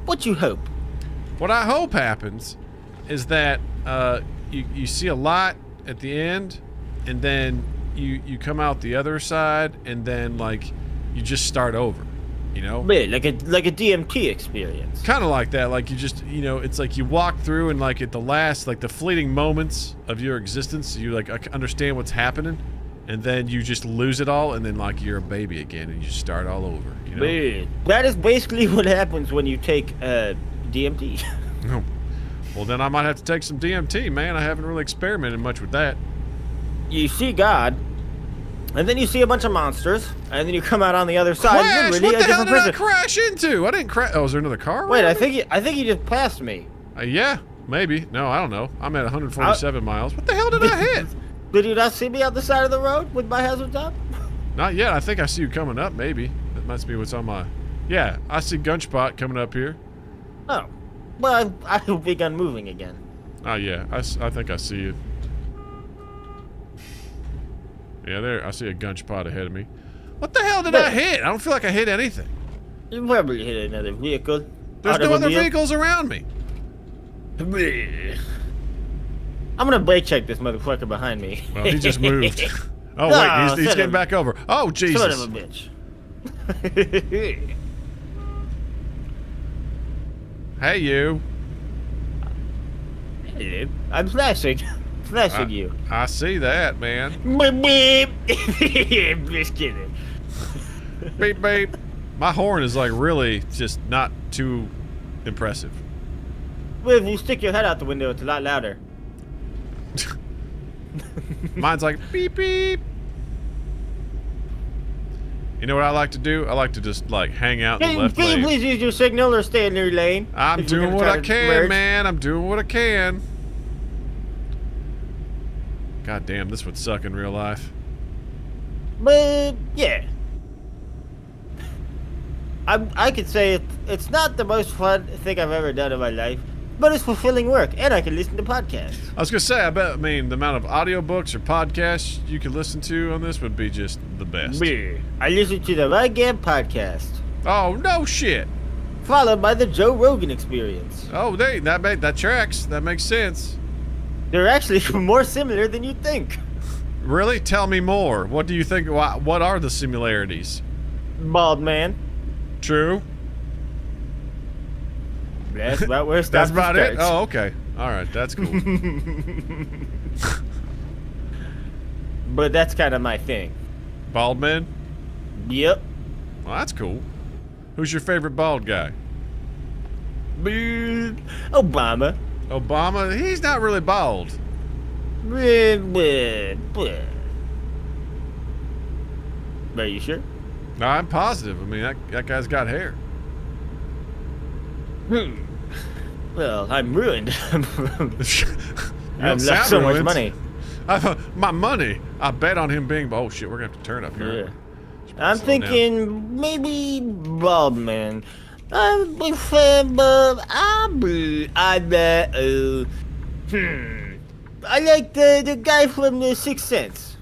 What you hope? What I hope happens is that you see a lot at the end, and then you come out the other side, and then like you just start over, Man, like a DMT experience. kind of like that. Like you just it's like you walk through, and like at the last, like the fleeting moments of your existence, you like understand what's happening, and then you just lose it all, and then like you're a baby again, and you just start all over. Man, that is basically what happens when you take DMT. Well, then I might have to take some DMT, man. I haven't really experimented much with that. You see God, and then you see a bunch of monsters, and then you come out on the other side. Crash! You're really What the a hell different did I person. crash into? I didn't crash. Oh, is there another car? Wait, around I me? think you just passed me. Yeah, maybe. No, I don't know. I'm at 147 miles. What the hell did I hit? Did you not see me on the side of the road with my hazards on? Not yet. I think I see you coming up, maybe. That must be what's on my... Yeah, I see Gunspot coming up here. Oh, well, I've begun moving again. Oh, yeah. I think I see you. Yeah, there. I see a Gunspot ahead of me. What the hell did I hit? I don't feel like I hit anything. You probably hit another vehicle. There's no other Automobile. vehicles around me. I'm gonna brake check this motherfucker behind me. Well, he just moved. Oh, wait. He's getting back over. Oh, Jesus. Son of a bitch. Hey, you. Hello. I'm flashing. Flashing you. I see that, man. Beep, beep. Just kidding. Beep, beep. My horn is like really just not too impressive. Well, if you stick your head out the window, it's a lot louder. Mine's like beep, beep. You know what I like to do? I like to just like hang out in the left Can you lane. please use your signal or stay in your lane? I'm if you're doing gonna what try I to can, merge? man. I'm doing what I can. God damn, this would suck in real life. But yeah, I could say it's not the most fun thing I've ever done in my life, but it's fulfilling work, and I can listen to podcasts. I was gonna say, I mean, the amount of audiobooks or podcasts you could listen to on this would be just the best. I listen to the My Gab podcast, Oh, no shit. followed by the Joe Rogan Experience. Oh, that tracks. That makes sense. They're actually more similar than you'd think. Really? Tell me more. What do you think? What are the similarities? Bald man. True. That's about where it That's stops. about it? Oh, okay. All right. That's cool. But that's kind of my thing. Bald man? Yep. Well, that's cool. Who's your favorite bald guy? Obama. Obama? He's not really bald. Are you sure? No, I'm positive. I mean, that guy's got hair. Well, I'm ruined. You I've don't lost sound so much ruined. money. My money. I bet on him being. Oh shit, we're gonna have to turn up here. Yeah. I'm Slow down. thinking maybe bald man. I like the guy from The Sixth Sense.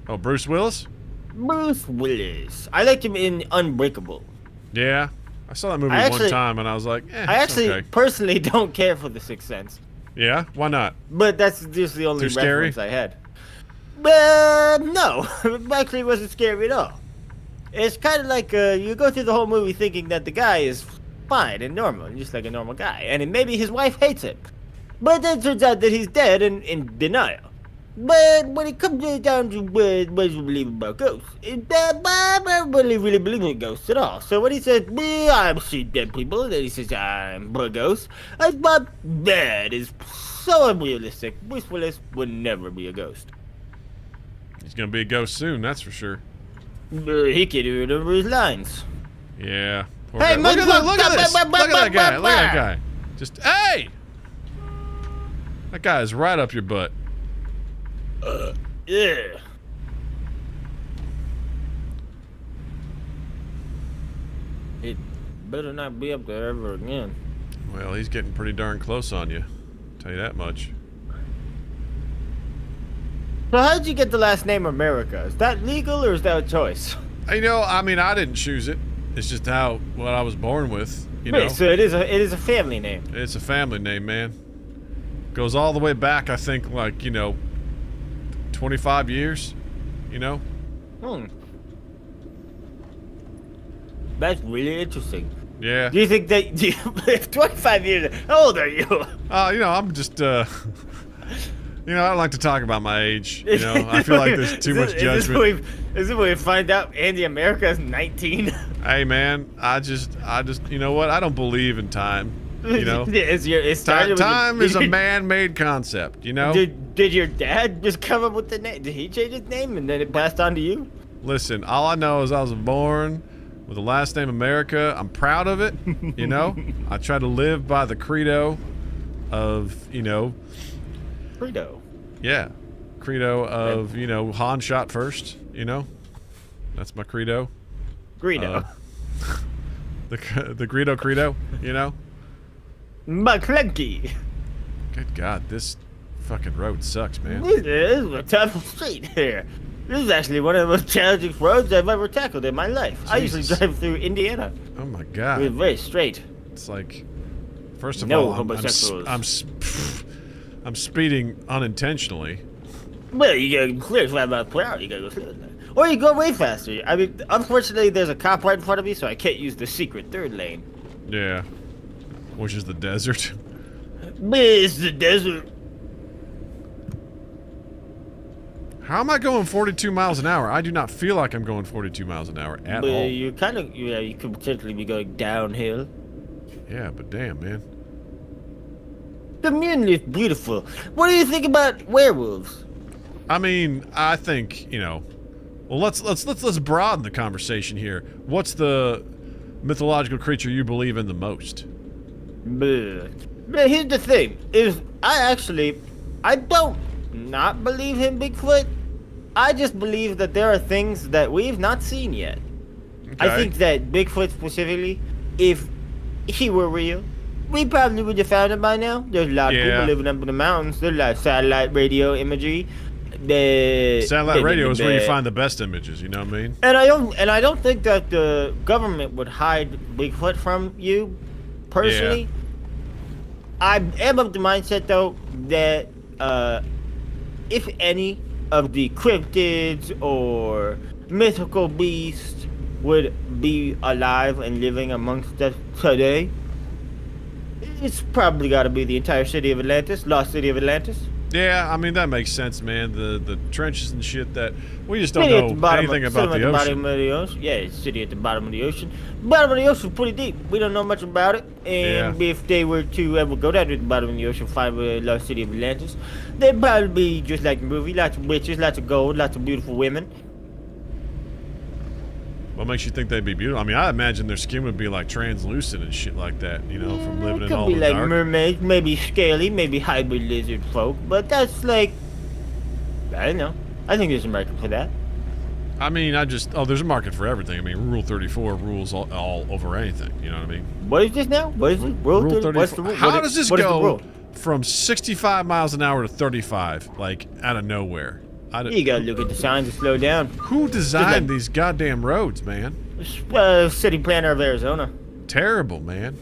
Oh, Bruce Willis? Bruce Willis. I liked him in Unbreakable. Yeah. I saw that movie I one actually- time and I was like, I it's actually okay. personally don't care for The Sixth Sense. Yeah? Why not? But that's just the only Too scary? reference I had. No. It actually wasn't scary at all. It's kind of like you go through the whole movie thinking that the guy is fine and normal, just like a normal guy. And then maybe his wife hates him. But then it turns out that he's dead and in denial. But when it comes down to what you believe about ghosts, I don't really believe in ghosts at all. So when he says, I've seen dead people, and then he says, I'm a ghost, I thought that is so unrealistic. Bruce Willis would never be a ghost. He's gonna be a ghost soon, that's for sure. He can't even remember his lines. Yeah. Poor Hey, guy. Look at look, this! Look at that guy! Look at that bah. guy! Just, hey! That guy is right up your butt. Yeah. It better not be up there ever again. Well, he's getting pretty darn close on you. Tell you that much. So how'd you get the last name America? Is that legal or is that a choice? You know, I mean, I didn't choose it. It's just what I was born with. You know, Wait, so it is a family name. it's a family name, man. Goes all the way back. I think, like 25 years. You know. That's really interesting. Yeah. Do you think that 25 years? How old are you? I'm just. I don't like to talk about my age. You know, I feel like there's too much judgment. Is it when we find out Andy America is 19? Hey, man, I just, you know what? I don't believe in time. You know, time is a man-made concept. You know. Did your dad just come up with the name? Did he change his name and then it passed on to you? Listen, all I know is I was born with the last name America. I'm proud of it. You know, I try to live by the credo of, Credo. yeah, credo of, Han shot first. You know, that's my credo. Greedo. The Greedo credo. You know. McClunky. Good God, this fucking road sucks, man. This is a tough street here. This is actually one of the most challenging roads I've ever tackled in my life. I usually Jesus. drive through Indiana. Oh my It's God. very straight. It's like, first of No all, homosexuals. I'm speeding unintentionally. Well, you gotta clear 5 miles per hour. You gotta go slow. Or you go way faster. I mean, unfortunately, there's a cop right in front of me, so I can't use the secret third lane. Yeah. Which is the desert. But it's the desert. How am I going 42 miles an hour? I do not feel like I'm going 42 miles an hour at But all. you kind of, you could potentially be going downhill. Yeah, but damn, man. The community is beautiful. What do you think about werewolves? I mean, I think, well, let's broaden the conversation here. What's the mythological creature you believe in the most? But here's the thing: is I don't not believe in Bigfoot. I just believe that there are things that we've not seen yet. I think that Bigfoot specifically, if he were real, we probably would have found him by now. There's a lot of people living up in the mountains. There's a lot of satellite radio imagery. Satellite radio is where you find the best images. You know what I mean? And I don't think that the government would hide Bigfoot from you, personally. Yeah. I am of the mindset though that if any of the cryptids or mythical beasts would be alive and living amongst us today, it's probably got to be the entire city of Atlantis, lost city of Atlantis. Yeah, I mean, that makes sense, man. The trenches and shit that we just don't know anything about the ocean. Bottom of the ocean. Yeah, it's city at the bottom of the ocean. Bottom of the ocean is pretty deep. We don't know much about it. And if they were to ever go down to the bottom of the ocean, find the lost city of Atlantis, they'd probably be just like the movie. Lots of witches, lots of gold, lots of beautiful women. What makes you think they'd be beautiful? I mean, I imagine their skin would be like translucent and shit like that, you know, from living in all the dark. Could be like mermaids, maybe scaly, maybe hybrid lizard folk, but that's like, I don't know. I think there's a market for that. I mean, there's a market for everything. I mean, Rule 34 rules all over anything, you know what I mean? What is this now? What is it? Rule 34? What's the rule? How does this go from 65 miles an hour to 35, like, out of nowhere? You gotta look at the signs to slow down. Who designed these goddamn roads, man? City planner of Arizona. Terrible, man.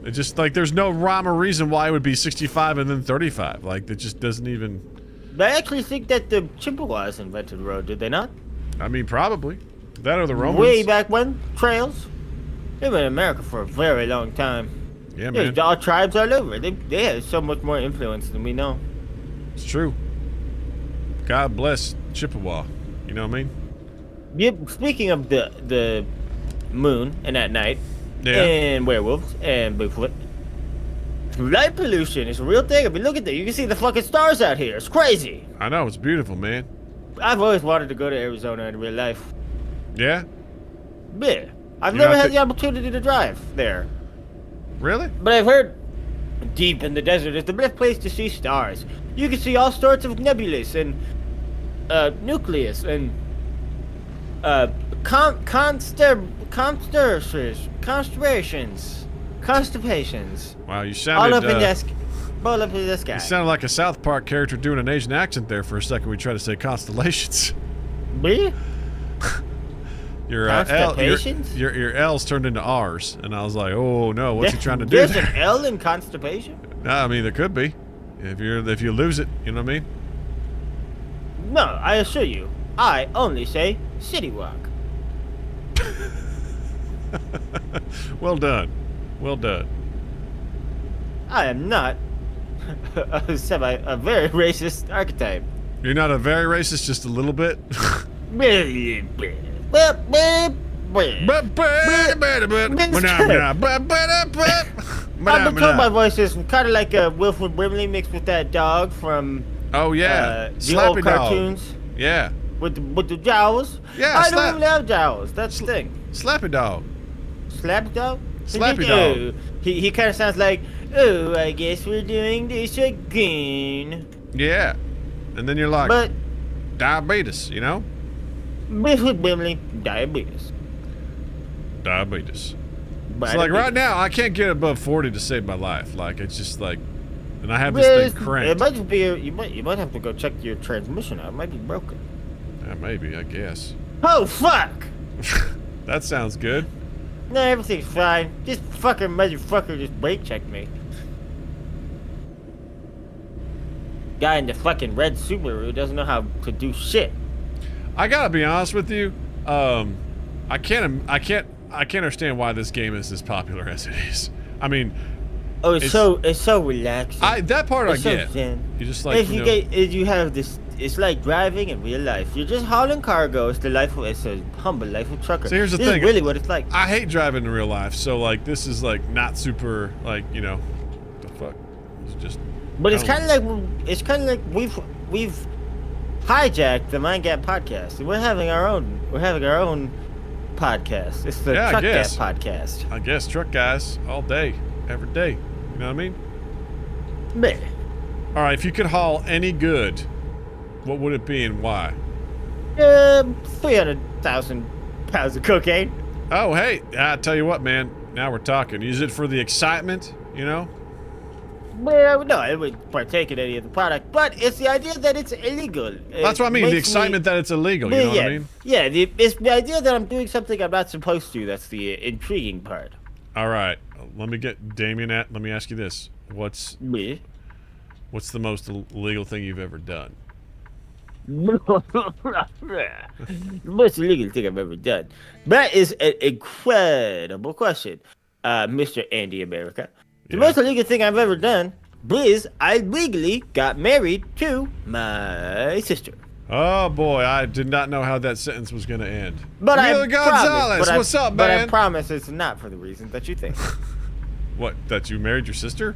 It just, like, there's no rhyme or reason why it would be 65 and then 35. Like, it just doesn't even... I actually think that the Chippewas invented the road, did they not? I mean, probably. That or the Romans. Way back when, trails. They've been in America for a very long time. Yeah, man. There's all tribes all over. They have so much more influence than we know. It's true. God bless Chippewa. You know what I mean? Yep. Speaking of the moon and at night, and werewolves and Bigfoot, light pollution is a real thing. I mean, look at that. You can see the fucking stars out here. It's crazy. I know. It's beautiful, man. I've always wanted to go to Arizona in real life. Yeah? Yeah. I've never had the opportunity to drive there. Really? But I've heard deep in the desert is the best place to see stars. You can see all sorts of nebulous and nucleus and constellations. Wow, you sounded all up in the sky. You sounded like a South Park character doing an Asian accent there for a second. We tried to say constellations. Me? Your L's turned into R's, and I was like, oh no, what's he trying to do? There's an L in constipation? No, I mean there could be. If you lose it, you know what I mean? No, I assure you, I only say city walk. Well done. Well done. I am not a very racist archetype. You're not a very racist, just a little bit? I've been told my voice is kind of like a Wilford Brimley mixed with that dog from the old cartoons. Dog. Yeah. With the jowls. Yeah, I don't even have jowls. That's the thing. Slappy Dog. Slappy Dog? Slappy Dog. He kind of sounds like, oh, I guess we're doing this again. Yeah. And then you're like, but diabetes, you know? Wilford Brimley, diabetes. Diabetes. So like right now, I can't get above 40 to save my life. Like it's just like, and I have this thing cranked. It might just be you might have to go check your transmission out. It might be broken. Yeah, maybe, I guess. Oh fuck! That sounds good. No, everything's fine. This fucking motherfucker just brake checked me. Guy in the fucking red Subaru doesn't know how to do shit. I gotta be honest with you. I can't understand why this game is as popular as it is. I mean, it's so relaxing. That part it's I get. Zen. You just like you have this. It's like driving in real life. You're just hauling cargo. It's a humble life of trucker. So here's the thing. This is really what it's like. I hate driving in real life. So like this is like not super like the fuck. It's just. But it's kind of like we've hijacked the Mind Gap podcast. We're having our own podcast. It's the Truck Gap podcast. I guess truck guys all day, every day. You know what I mean? Man. All right, if you could haul any good, what would it be and why? 300,000 pounds of cocaine. Oh, hey, I tell you what, man. Now we're talking. Use it for the excitement, you know? Well, no, I wouldn't partake in any of the product, but it's the idea that it's illegal. That's what I mean. The excitement that it's illegal. You know what I mean? Yeah, it's the idea that I'm doing something I'm not supposed to. That's the intriguing part. All right, let me get Damien at. Let me ask you this: What's the most illegal thing you've ever done? The most illegal thing I've ever done. That is an incredible question, Mr. Andy America. The most illegal thing I've ever done is I legally got married to my sister. Oh boy, I did not know how that sentence was going to end. But Mila Gonzalez, what's up, man? But I promise it's not for the reason that you think. What? That you married your sister?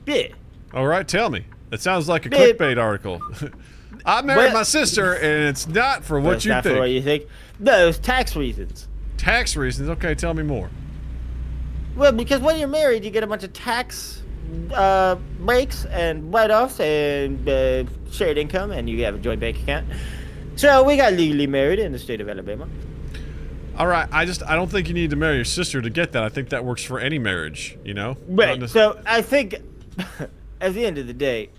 Yeah. All right, tell me. That sounds like a clickbait article. I married my sister, and it's not for what you think. For what you think. No, it's tax reasons. Tax reasons? Okay, tell me more. Well, because when you're married, you get a bunch of tax breaks and write-offs and shared income, and you have a joint bank account. So we got legally married in the state of Alabama. All right, I don't think you need to marry your sister to get that. I think that works for any marriage, you know? Right. So I think, at the end of the day,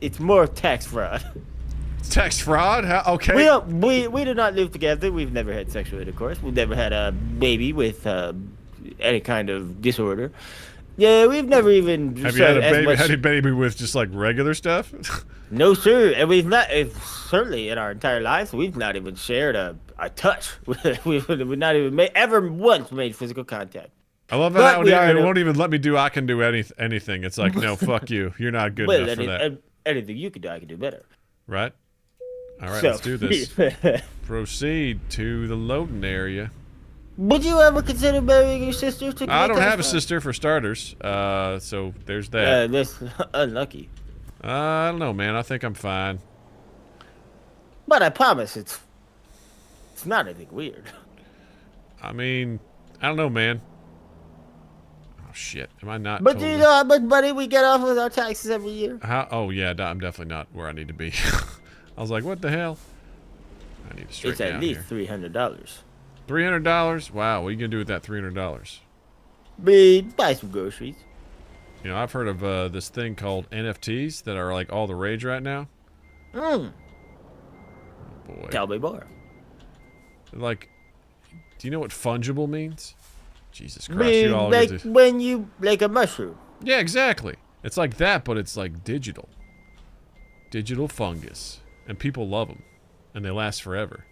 it's more tax fraud. Tax fraud? Okay. We do not live together. We've never had sexual intercourse. We've never had a baby with any kind of disorder. Yeah, we've never even. Have you had a baby with just like regular stuff? No, sir. And we've not. Certainly, in our entire lives, we've not even shared a touch. We've not even ever once made physical contact. I love how it won't even let me do. I can do anything. It's like, no, fuck you. You're not good enough for that. Anything you can do, I can do better. Right. All right, let's do this. Proceed to the loading area. Would you ever consider marrying your sister? I don't have a sister, for starters. So there's that. That's unlucky. I don't know, man. I think I'm fine. But I promise it's not anything weird. I mean, I don't know, man. Oh shit, am I not? But do you know how much money we get off with our taxes every year? Oh yeah, I'm definitely not where I need to be. I was like, what the hell? I need to straighten out here. It's at least $300. $300? Wow, what are you gonna do with that $300? Buy some groceries. You know, I've heard of this thing called NFTs that are like all the rage right now. Oh boy. Tell me more. Like, do you know what fungible means? Jesus Christ, you all like get to... when you like a mushroom. Yeah, exactly. It's like that, but it's like digital. Digital fungus, and people love them, and they last forever.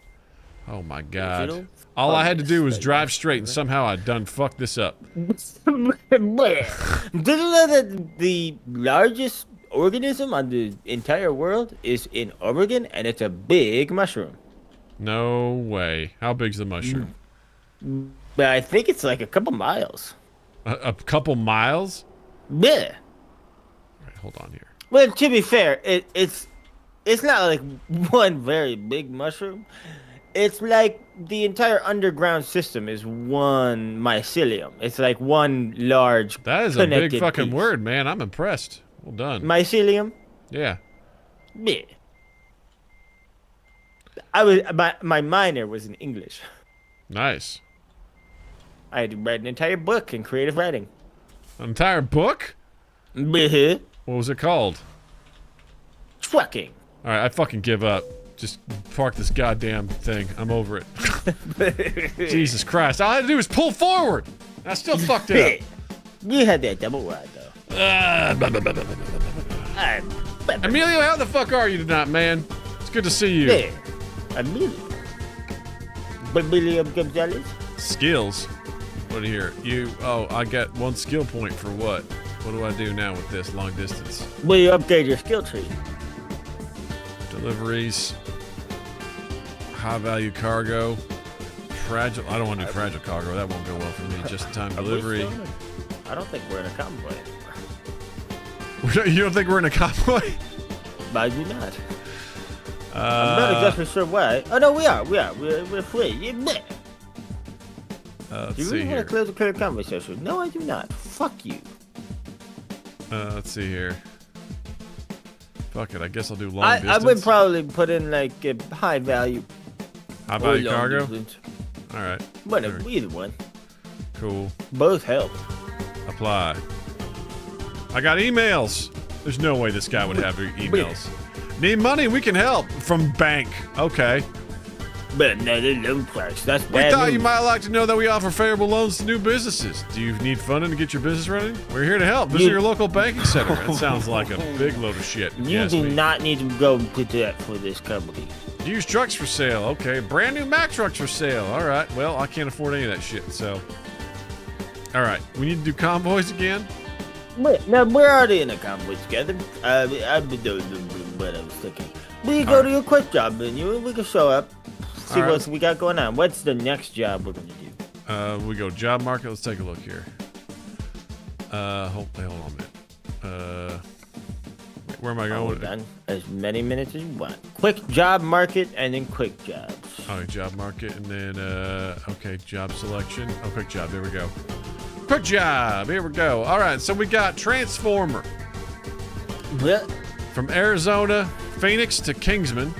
Oh my God! Digital all I had to do was fungus. drive straight, and somehow I done fucked this up. Did you know that the largest organism on the entire world is in Oregon, and it's a big mushroom? No way. How big's the mushroom? But I think it's like a couple miles. A couple miles? Yeah. All right, hold on here. Well, to be fair, it's not like one very big mushroom. It's like the entire underground system is one mycelium. It's like one large. That is a big fucking word, man. I'm impressed. Well done. Mycelium? Yeah. Yeah. My minor was in English. Nice. I had to write an entire book in creative writing. An entire book? What was it called? Trucking. All right, I fucking give up. Just park this goddamn thing. I'm over it. Jesus Christ. All I had to do was pull forward. I still fucked it up. You had that double ride, though. Emilio, how the fuck are you tonight, man? It's good to see you. Yeah. Emilio Gonzalez? Skills? What do you hear? I got 1 skill point for what? What do I do now with this long distance? Well, you upgrade your skill tree. Deliveries. High value cargo. Fragile. I don't want to do fragile cargo. That won't go well for me. Just in time delivery. I don't think we're in a convoy. You don't think we're in a convoy? I do not. I'm not exactly sure why. Oh no, we are. We're free. Yeah. Let's do you see really here. want to close the current conversation? No, I do not. Fuck you. Let's see here. Fuck it. I guess I'll do long I distance. would probably put in like a high value. High or value long cargo. distance. All right. Whatever, Sure. either one. Cool. Both help. Apply. I got emails. There's no way this guy would have emails. Need money? We can help. From bank. Okay. But another loan price. That's We bad thought news. you might like to know that we offer favorable loans to new businesses. Do you need funding to get your business running? We're here to help. Visit your local banking center. That sounds like a big load of shit. You Yes, do me. not need to go to that for this company. Used trucks for sale. Okay. Brand new Mack trucks for sale. All right. Well, I can't afford any of that shit, so. All right. We need to do convoys again. Now, we're already in a convoy together. I've been doing what I was thinking. We go to your quick job menu and we can show up, see All right. what we got going on. What's the next job we're going to do? We go job market. Let's take a look here. Hold on a minute. Where am I Hold going? on. As many minutes as you want. Quick job market and then quick jobs. Oh, job market, and then, okay, job selection. Oh, quick job, there we go. Quick job, here we go. All right, so we got Transformer. What? From Arizona, Phoenix to Kingsman.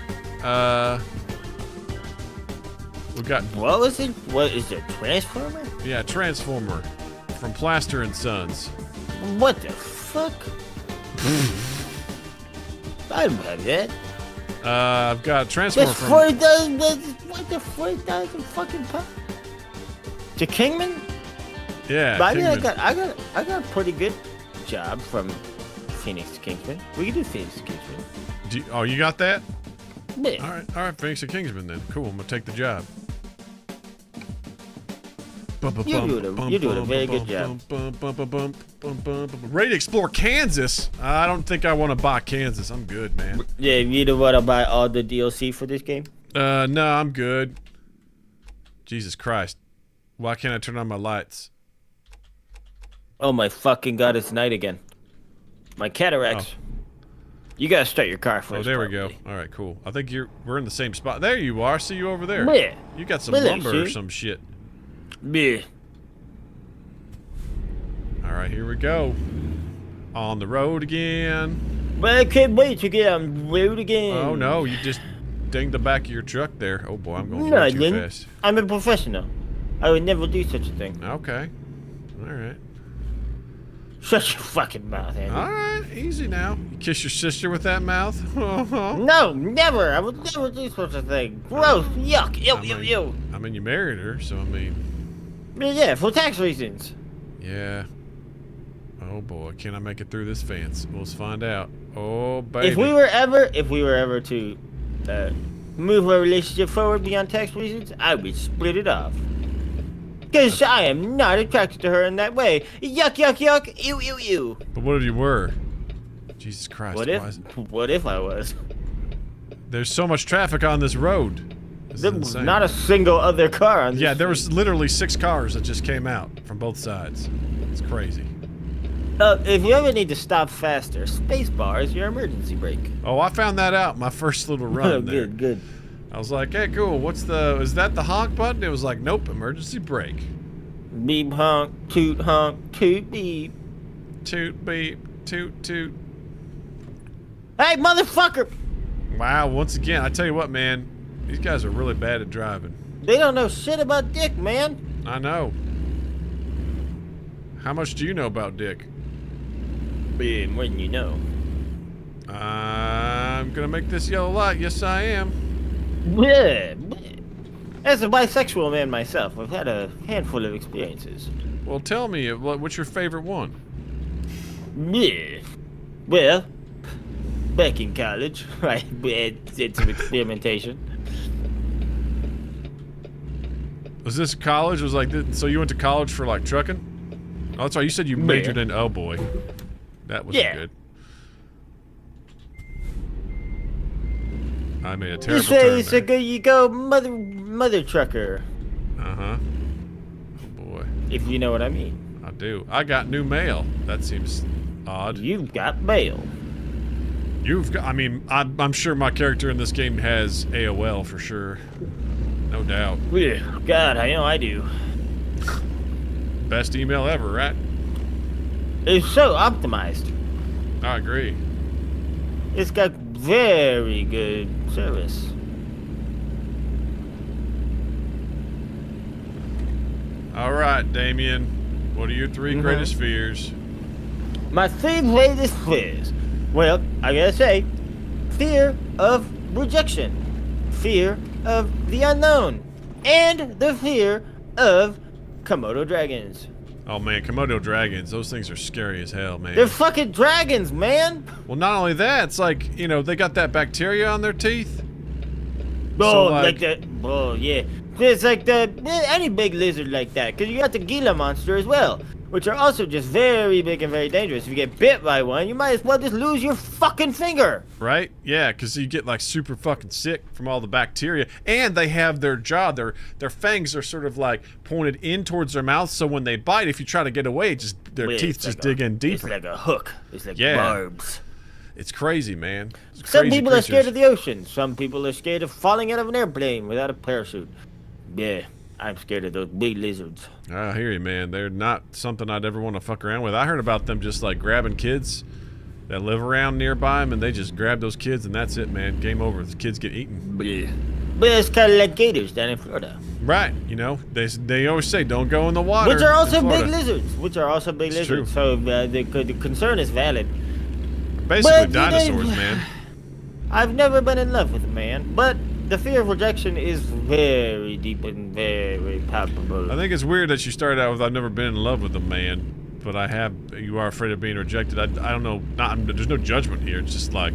We got, What was it? What is it? Transformer? yeah, Transformer. From Plaster and Sons. What the fuck? I don't have that. I've got Transformer That's from... 40,000. What the 40,000 fucking pounds? To Kingman? Yeah, But I mean, Kingman. I got a pretty good job from Phoenix to Kingsman. We can do Phoenix to Kingsman. Oh, you got that? Yeah. All right, Phoenix to Kingsman then. Cool, I'm gonna take the job. You're doing a very good job. Ready to explore Kansas? I don't think I want to buy Kansas. I'm good, man. Yeah, you don't want to buy all the DLC for this game? No, I'm good. Jesus Christ. Why can't I turn on my lights? Oh my fucking god, it's night again. My cataracts. Oh. You gotta start your car first. Oh, there we go. probably. All right, cool. I think we're in the same spot. There you are. See you over there. Yeah. You got some Well, lumber or see? some shit. Yeah. All right, here we go. On the road again. Well, I can't wait to get on the road again. Oh no, you just dinged the back of your truck there. Oh boy, I'm going No, way I too didn't. fast. I'm a professional. I would never do such a thing. Okay. All right. Shut your fucking mouth, Andy. All right, easy now. You kiss your sister with that mouth? No, never. I would never do such a thing. Gross. Yuck. Ew, ew, ew. I mean, you married her, so I mean, Yeah, for tax reasons. yeah. Oh boy, can I make it through this fence? Let's find out. Oh baby. If we were ever to move our relationship forward beyond tax reasons, I would split it off. Because I am not attracted to her in that way. Yuck, yuck, yuck. Ew, ew, ew. But what if you were? Jesus Christ. What why is- what if I was? There's so much traffic on this road. This is There was insane. not a single other car on this Yeah, there street. was literally 6 cars that just came out from both sides. It's crazy. If you ever need to stop faster, spacebar is your emergency brake. Oh, I found that out my first little run there. Good, good. I was like, hey, cool. Is that the honk button? It was like, nope, emergency brake. Beep, honk, toot, beep. Toot, beep, toot, toot. Hey, motherfucker! Wow, once again, I tell you what, man, these guys are really bad at driving. They don't know shit about dick, man. I know. How much do you know about Dick? Yeah, more than you know. I'm gonna make this yellow light. Yes, I am. Yeah. As a bisexual man myself, I've had a handful of experiences. Well, tell me, what's your favorite one? Yeah. Well, back in college, I did some experimentation. Was this college? Was like this, so you went to college for like trucking? Oh, that's right. You said you majored in. Oh boy, that was good. I made a You terrible say turn it's there. a good, you go mother trucker, Uh huh. Oh boy, if you know what I mean. I do. I got new mail. That seems odd. You've got mail. You've got. I mean, I'm sure my character in this game has AOL for sure. No doubt. Yeah, God, I know I do. Best email ever, right? It's so optimized. I agree. It's got very good service. All right, Damien. What are your 3 greatest fears? My 3 greatest fears. Well, I gotta say, fear of rejection, fear of the unknown, and the fear of Komodo dragons. Oh man, Komodo dragons, those things are scary as hell, man. They're fucking dragons, man! Well, not only that, it's like, you know, they got that bacteria on their teeth. Oh, So, like that. Oh, yeah. It's like any big lizard like that, because you got the Gila monster as well, which are also just very big and very dangerous. If you get bit by one, you might as well just lose your fucking finger. Right? Yeah, because you get like super fucking sick from all the bacteria. And they have their jaw, their fangs are sort of like pointed in towards their mouth, so when they bite, if you try to get away, their teeth just dig in deeper. It's like a hook. It's like barbs. It's crazy, man. Some people are scared of the ocean. Some people are scared of falling out of an airplane without a parachute. Yeah, I'm scared of those big lizards. I hear you, man. They're not something I'd ever want to fuck around with. I heard about them just like grabbing kids that live around nearby them, and they just grab those kids, and that's it, man. Game over. The kids get eaten. Yeah. But it's kind of like gators down in Florida. Right. You know, they always say don't go in the water. Which are also big lizards. It's true. So the concern is valid. Basically dinosaurs, man. I've never been in love with a man, but the fear of rejection is very deep and very palpable. I think it's weird that you started out with "I've never been in love with a man," but you are afraid of being rejected. I don't know. There's no judgment here. It's just like,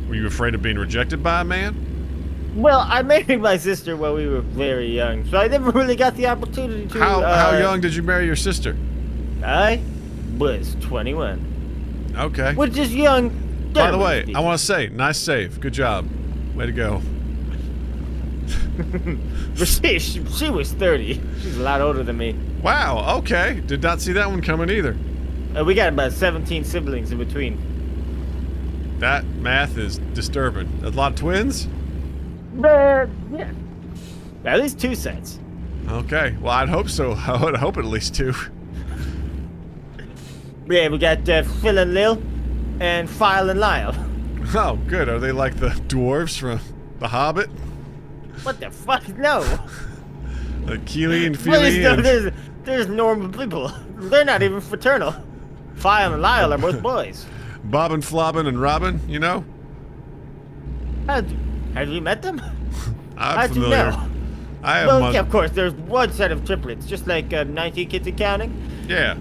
were you afraid of being rejected by a man? Well, I married my sister when we were very young, so I never really got the opportunity to. How young did you marry your sister? I was 21. Okay. Which is young. By the way, I want to say, nice save. Good job. Way to go. But she was 30. She's a lot older than me. Wow, okay. Did not see that one coming either. We got about 17 siblings in between. That math is disturbing. A lot of twins? Yeah. At least 2 sets. Okay, well, I'd hope so. I would hope at least 2. Yeah, we got Phil and Lil, and File and Lyle. Oh, good. Are they like the dwarves from The Hobbit? What the fuck? No. Like Keely and Feely and... There's normal people. They're not even fraternal. File and Lyle are both boys. Bobbin, Flobbin, and Robin, you know? Have you met them? I'm familiar. You know? I have Well, yeah, of course. There's one set of triplets, just like 19 Kids and Counting. Yeah.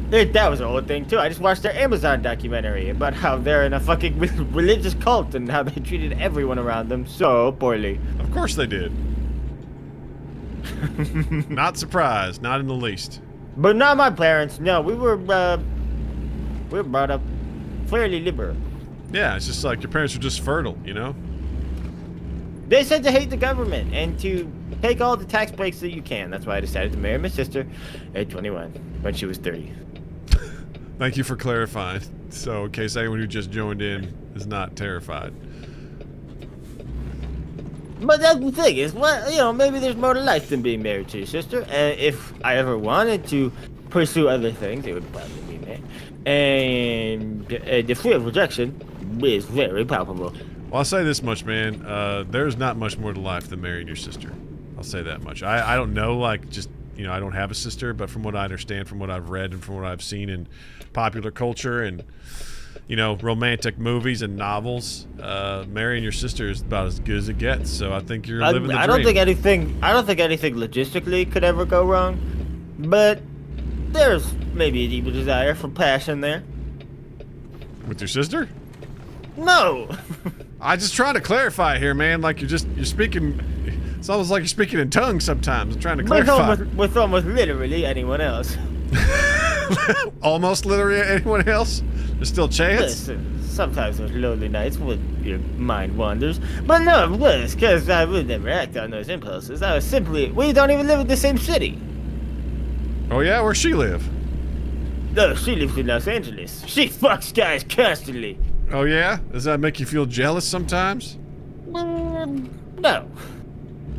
That was an old thing, too. I just watched their Amazon documentary about how they're in a fucking religious cult and how they treated everyone around them so poorly. Of course they did. Not surprised. Not in the least. But not my parents. No, we were brought up fairly liberal. Yeah, it's just like your parents are just fertile, you know? They said to hate the government and to take all the tax breaks that you can. That's why I decided to marry my sister at 21 when she was 30. Thank you for clarifying. So, in case anyone who just joined in is not terrified. But that's the thing is, well, you know, maybe there's more to life than being married to your sister. And if I ever wanted to pursue other things, it would probably be me. And the fear of rejection is very palpable. Well, I'll say this much, man. There's not much more to life than marrying your sister. I'll say that much. I don't know, like, just, you know, I don't have a sister, but from what I understand, from what I've read, and from what I've seen in popular culture and, you know, romantic movies and novels, marrying your sister is about as good as it gets. So I think you're living the dream. I don't think anything logistically could ever go wrong, but there's maybe a deeper desire for passion there. With your sister? No. I just trying to clarify here, man. Like you're speaking. It's almost like you're speaking in tongues sometimes. I'm trying to clarify. With almost literally anyone else. Almost literally anyone else? There's still a chance? Listen, sometimes there's lonely nights when your mind wanders. But no, of course, because I would never act on those impulses. I was simply... We don't even live in the same city. Oh yeah? Where's she live? No, she lives in Los Angeles. She fucks guys constantly. Oh yeah? Does that make you feel jealous sometimes? No.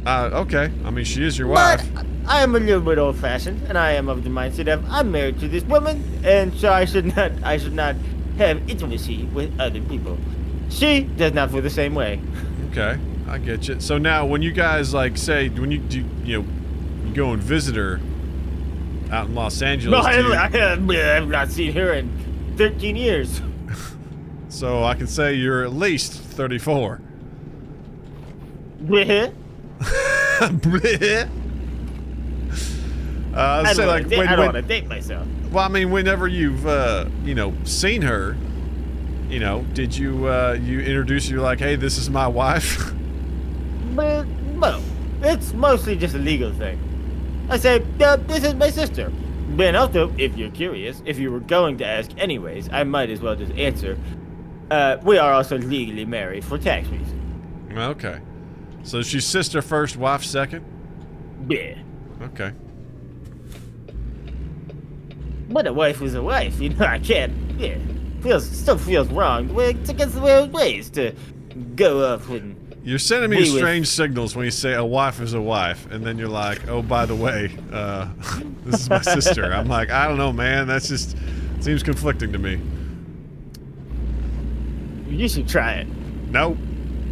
Okay. I mean, she is your wife. But I am a little bit old-fashioned, and I am of the mindset of I'm married to this woman, and so I should not have intimacy with other people. She does not feel the same way. Okay, I get you. So now, when you guys like say when you do, you go and visit her out in Los Angeles. No, I've not seen her in 13 years. So I can say you're at least 34. Bleh. Bleh. I say like don't want to date myself. Well, I mean, whenever you've seen her, did you you introduce her like, hey, this is my wife? But no, it's mostly just a legal thing. I say, this is my sister. But also, if you're curious, if you were going to ask anyways, I might as well just answer. We are also legally married for tax reasons. Okay. So she's sister first, wife second? Yeah. Okay. But a wife is a wife, I can't. Yeah. Still feels wrong. It's against the way of ways to go up and. You're sending me strange signals when you say a wife is a wife, and then you're like, oh, by the way, this is my sister. I'm like, I don't know, man. That's just seems conflicting to me. You should try it. Nope.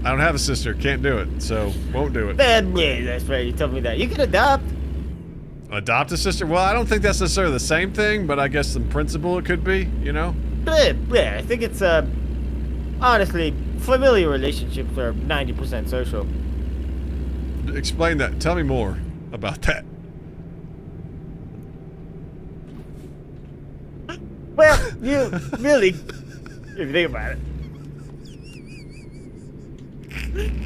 I don't have a sister. Can't do it. So, won't do it. Yeah, that's right. You told me that. You can adopt. Adopt a sister? Well, I don't think that's necessarily the same thing, but I guess in principle it could be, Yeah, I think it's, honestly, familiar relationships are 90% social. Explain that. Tell me more about that. Well, you really, if you think about it,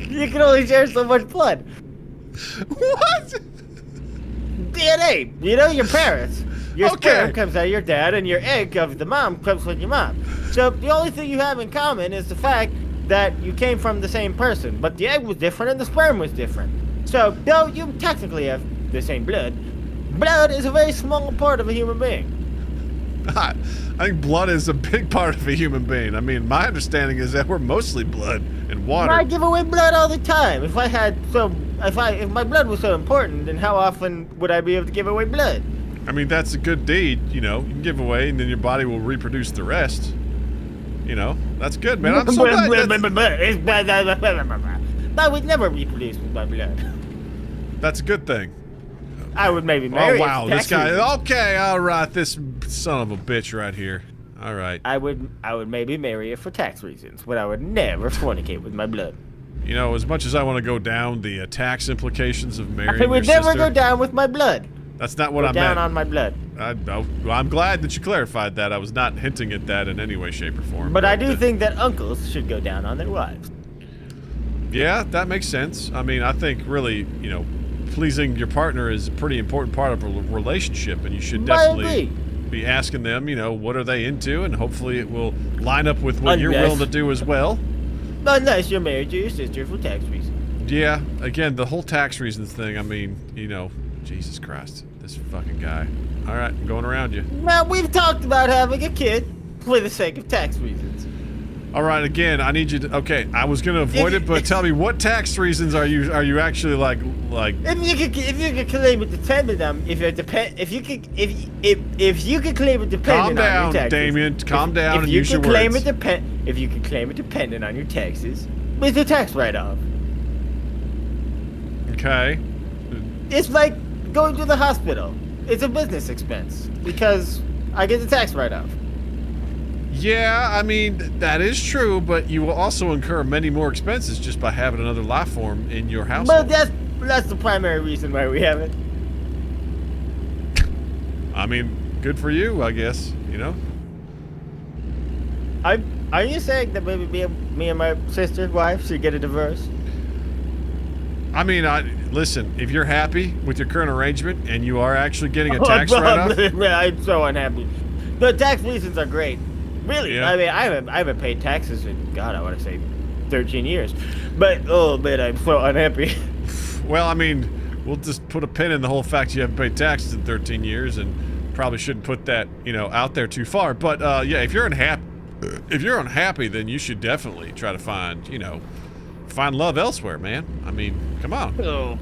you can only share so much blood. What? DNA. Your parents. Your sperm comes out of your dad, and your egg of the mom comes from your mom. So the only thing you have in common is the fact that you came from the same person, but the egg was different and the sperm was different. So though you technically have the same blood, blood is a very small part of a human being. I think blood is a big part of a human being. I mean, my understanding is that we're mostly blood and water. I give away blood all the time. If my blood was so important, then how often would I be able to give away blood? I mean, that's a good deed, you can give away and then your body will reproduce the rest. That's good, man. I'm so glad I would never reproduce with my blood. That's a good thing. I would maybe marry. Oh, wow, this guy. Okay, all right, this son of a bitch right here. All right. I would maybe marry it for tax reasons, but I would never fornicate with my blood. As much as I want to go down the tax implications of marrying I would your never sister, go down with my blood. That's not what I meant. Down on my blood. I'm glad that you clarified that. I was not hinting at that in any way, shape, or form. But I do think that uncles should go down on their wives. Yeah, that makes sense. I mean, I think really, pleasing your partner is a pretty important part of a relationship, and you should definitely be asking them, what are they into, and hopefully it will line up with what you're willing to do as well. Unless you're married to your sister for tax reasons. Yeah, again, the whole tax reasons thing, I mean, Jesus Christ, this fucking guy. All right, I'm going around you. Now, we've talked about having a kid for the sake of tax reasons. All right, again, I need you to. Okay, I was gonna avoid it, but tell me, what tax reasons are you actually like? If you could claim it dependent on if you could claim it dependent on your taxes. Damien, calm down and use your words. If you could claim it dependent on your taxes, it's a tax write-off. Okay. It's like going to the hospital. It's a business expense because I get the tax write-off. Yeah, I mean, that is true, but you will also incur many more expenses just by having another life form in your household. But that's the primary reason why we have it. I mean, good for you, I guess, Are you saying that maybe me and my sister's wife should get a divorce? I mean, listen, if you're happy with your current arrangement and you are actually getting a tax write-off... I'm so unhappy. The tax reasons are great. Really, yeah. I mean, I haven't paid taxes in, God, I want to say 13 years. But, oh, man, I'm so unhappy. Well, I mean, we'll just put a pin in the whole fact you haven't paid taxes in 13 years and probably shouldn't put that, out there too far. But, yeah, if you're unhappy, then you should definitely try to find, find love elsewhere, man. I mean, come on. Oh.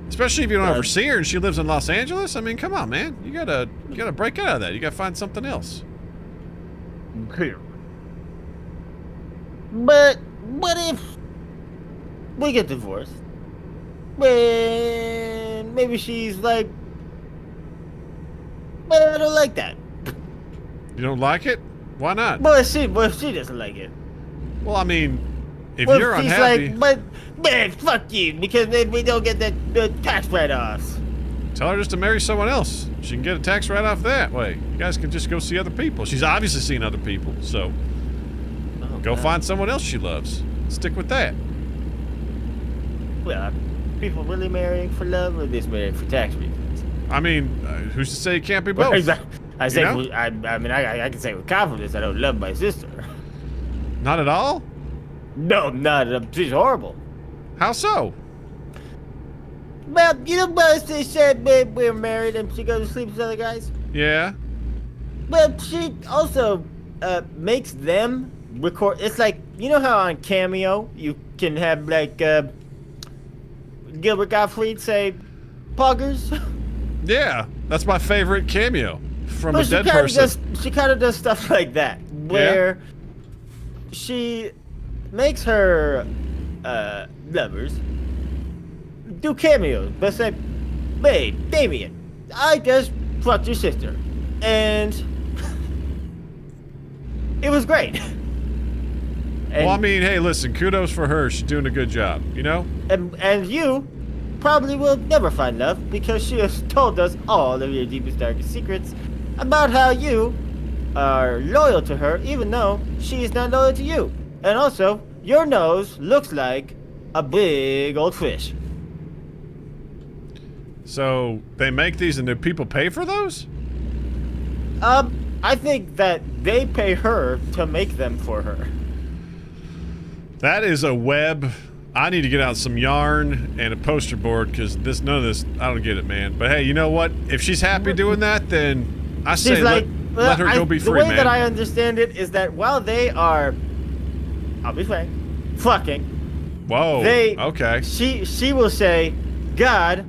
Especially if you don't ever see her and she lives in Los Angeles. I mean, come on, man. You gotta break out of that. You gotta find something else. Here. But what if we get divorced? And maybe she's like, well, I don't like that. You don't like it? Why not? What if she doesn't like it? Well, I mean, if What you're if she's unhappy, like, but man, fuck you, because then we don't get the tax write-offs. tell her just to marry someone else. She can get a tax write-off that way. You guys can just go see other people. She's obviously seen other people, so go find someone else she loves. Stick with that. Well, are people really marrying for love, or just marrying for tax reasons? I mean, who's to say it can't be both? I say, You know? I can say with confidence I don't love my sister. Not at all? No, not. She's horrible. How so? Well, you know, most they said we're married and she goes to sleep with other guys. Yeah? Well, she also makes them record. It's like, you know how on Cameo you can have like Gilbert Gottfried say poggers? Yeah, that's my favorite cameo from a dead kinda person. She kind of does stuff like that, where she makes her lovers do cameos, but say, "Hey, Damien, I just fucked your sister," and it was great. Well, I mean, hey, listen, kudos for her. She's doing a good job, you know? And you probably will never find love because she has told us all of your deepest, darkest secrets about how you are loyal to her even though she is not loyal to you. And also, your nose looks like a big old fish. So, they make these and do people pay for those? I think that they pay her to make them for her. That is a web. I need to get out some yarn and a poster board because none of this, I don't get it, man. But hey, you know what? If she's happy doing that, then I say let her go be free, man. The way that I understand it is that while they are, I'll be frank, fucking. Whoa. Okay. She will say, God,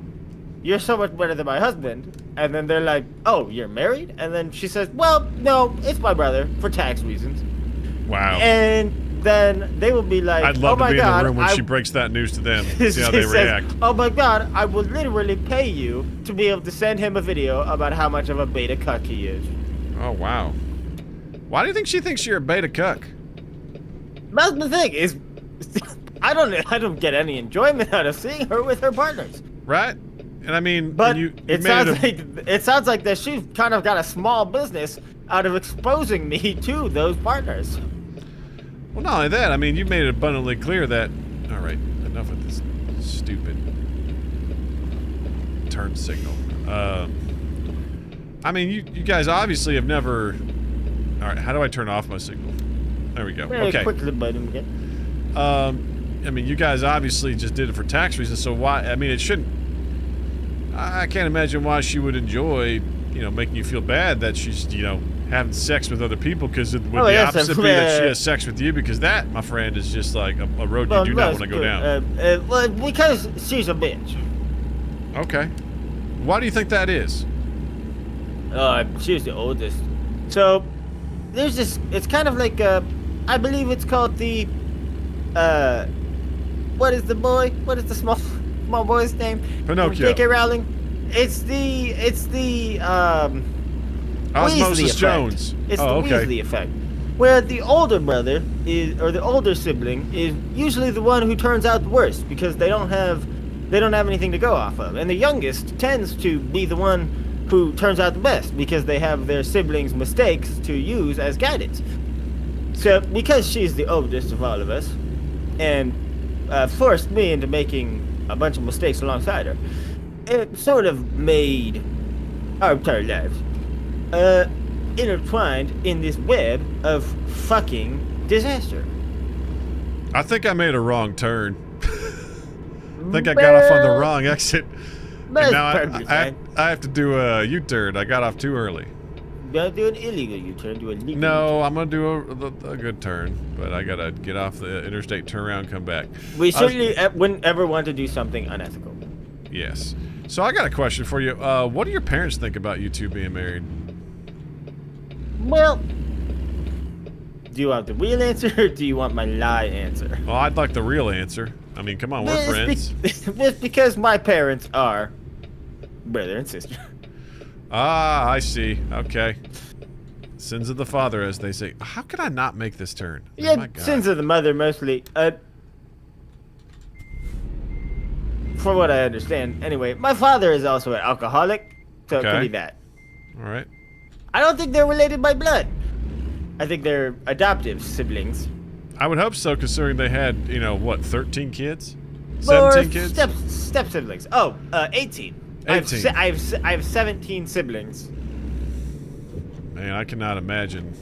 you're so much better than my husband. And then they're like, oh, you're married? And then she says, well, no, it's my brother for tax reasons. Wow. And then they will be like, I'd love oh to be in God, the room when she breaks that news to them. she See how they react. says, oh my God, I will literally pay you to be able to send him a video about how much of a beta cuck he is. Oh, wow. Why do you think she thinks you're a beta cuck? That's the thing is, I don't get any enjoyment out of seeing her with her partners. Right? And I mean, But it sounds like that she's kind of got a small business out of exposing me to those partners. Well, not only that, I mean, you made it abundantly clear that... Alright, enough of this stupid turn signal. I mean, you guys obviously have never... Alright, how do I turn off my signal? There we go. Okay. Quick the button again. I mean, you guys obviously just did it for tax reasons, so why... I mean, it shouldn't... I can't imagine why she would enjoy, you know, making you feel bad that she's, you know, having sex with other people, because it would the opposite be that she has sex with you, because that, my friend, is just like a road you do not want to go down. Well, because she's a bitch. Okay. Why do you think that is? She's the oldest. So, there's this, it's kind of like, I believe it's called the, what is the small boy's name? Pinocchio. J.K. Rowling. It's the Osmosis Jones. It's the Weasley effect, where the older brother is, or the older sibling is usually the one who turns out the worst because they don't have anything to go off of, and the youngest tends to be the one who turns out the best because they have their siblings' mistakes to use as guidance. So, because she's the oldest of all of us, and forced me into making a bunch of mistakes alongside her, it sort of made our entire lives intertwined in this web of fucking disaster. I think I made a wrong turn. I think I got off on the wrong exit. And now I have to do a U-turn. I got off too early. Don't do an illegal U-turn, do a legal No, U-turn. I'm going to do a good turn, but I got to get off the interstate, turn around, come back. We certainly wouldn't ever want to do something unethical. Yes. So I got a question for you. What do your parents think about you two being married? Well, Do you want the real answer, or do you want my lie answer? Well, I'd like the real answer. I mean, come on, we're friends. Just because my parents are brother and sister. Ah, I see. Okay. Sins of the father, as they say. How could I not make this turn? Yeah, my God. sins of the mother mostly. For what I understand. Anyway, my father is also an alcoholic, so it could be that. All right. I don't think they're related by blood. I think they're adoptive siblings. I would hope so, considering they had, you know, what, 13 kids? 17 kids? Step siblings. Oh, 18. 18. I have 17 siblings. Man, I cannot imagine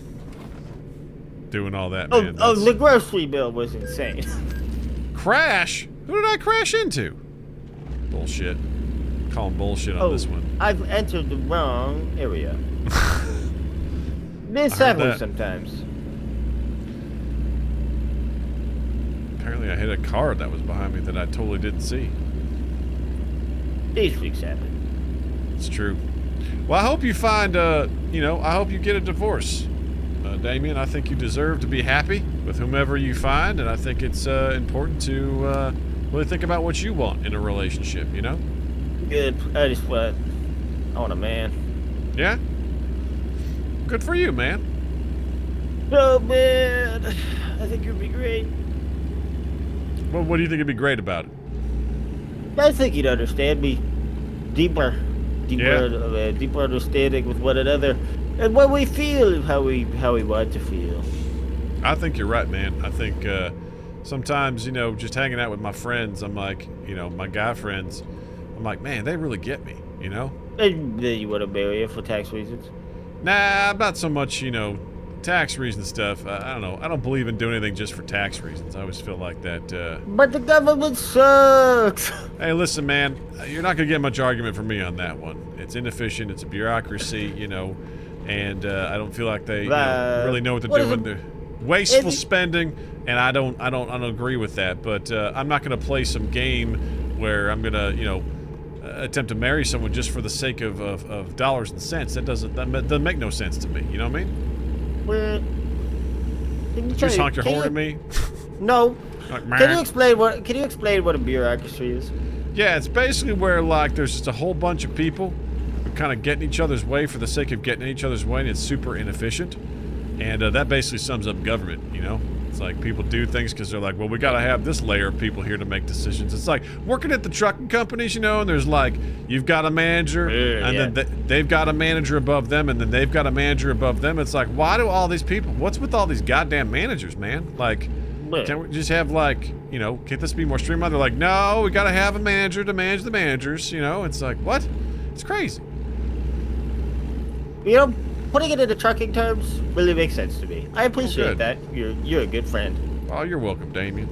doing all that, Oh, man. the grocery bill was insane. Crash? Who did I crash into? Bullshit. Calling bullshit on this one. I've entered the wrong area. This I heard happens that. sometimes. Apparently I hit a car that was behind me that I totally didn't see. These things happen. It's true. Well, I hope you find, you know, I hope you get a divorce. Damien, I think you deserve to be happy with whomever you find, and I think it's important to really think about what you want in a relationship, you know? Good. I want a man. Yeah? Good for you, man. So man, I think you'd be great. Well, what do you think would be great about it? I think you'd understand me deeper understanding with one another, and what we feel, how we want to feel. I think you're right, man. I think sometimes, you know, just hanging out with my friends, I'm like, you know, my guy friends, I'm like, man, they really get me, you know? And then you want to marry her for tax reasons? Nah, not so much, you know, tax reason stuff. I don't know. I don't believe in doing anything just for tax reasons. I always feel like that. But the government sucks. Hey, listen, man, you're not going to get much argument from me on that one. It's inefficient. It's a bureaucracy, you know, and I don't feel like they really know what they're doing. They're wasteful spending, and I don't agree with that. But I'm not going to play some game where I'm going to, you know, attempt to marry someone just for the sake of dollars and cents. That doesn't make no sense to me. You know what I mean? Well, can you just honk your horn at me? No. Like, Can you explain what a bureaucracy is? Yeah, it's basically where, like, there's just a whole bunch of people who kind of get in each other's way for the sake of getting in each other's way, and it's super inefficient. And that basically sums up government, you know? It's like people do things because they're like, well, we got to have this layer of people here to make decisions. It's like working at the trucking companies, you know, and there's like, you've got a manager, and then they've got a manager above them, and then they've got a manager above them. It's like, why do all these people, what's with all these goddamn managers, man? Like, can't we just have, like, you know, can't this be more streamlined? They're like, no, we got to have a manager to manage the managers, you know? It's like, what? It's crazy. You know, putting it into trucking terms really makes sense to me. I appreciate that. You're a good friend. Oh, you're welcome, Damien.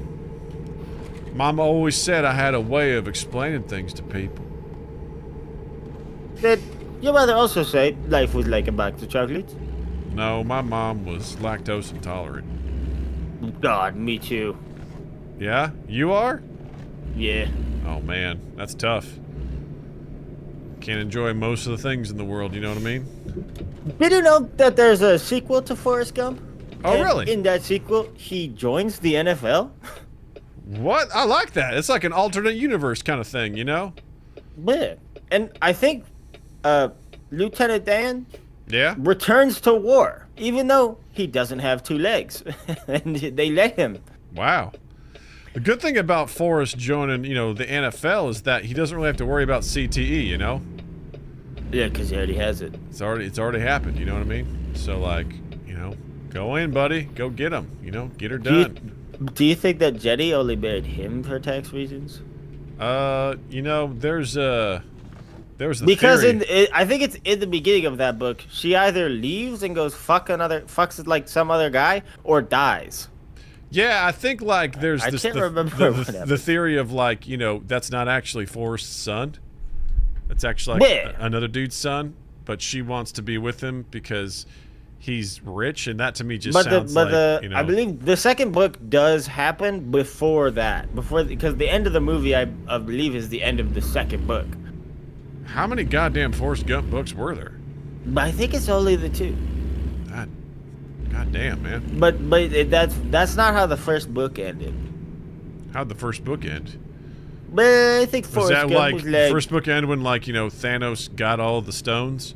Mama always said I had a way of explaining things to people. Did your mother also say life was like a box of chocolates? No, my mom was lactose intolerant. God, me too. Yeah? You are? Yeah. Oh, man. That's tough. Can't enjoy most of the things in the world, you know what I mean? Did you know that there's a sequel to Forrest Gump? Oh, and really? In that sequel, he joins the NFL? What? I like that. It's like an alternate universe kind of thing, you know? Yeah. And I think Lieutenant Dan returns to war, even though he doesn't have 2 legs. And they let him. Wow. The good thing about Forrest joining, you know, the NFL is that he doesn't really have to worry about CTE, you know? Yeah, because he already has it. It's already happened, you know what I mean? So, like, you know, go in, buddy. Go get him, you know? Get her done. Do you think that Jenny only married him for tax reasons? You know, there's the because theory. I think it's in the beginning of that book. She either leaves and goes fucks like some other guy, or dies. Yeah, I think like there's I this can't remember the theory of like, you know, that's not actually Forrest's son. It's actually like another dude's son, but she wants to be with him because he's rich, and that to me just sounds like, you know, I believe the second book does happen before that, because the end of the movie I believe is the end of the second book. How many goddamn Forrest Gump books were there? But I think it's only the 2. God God damn, man. But that's not how the first book ended. How'd the first book end? But I think Was Forrest that Gump like was the like, first book end when, like, you know, Thanos got all the stones,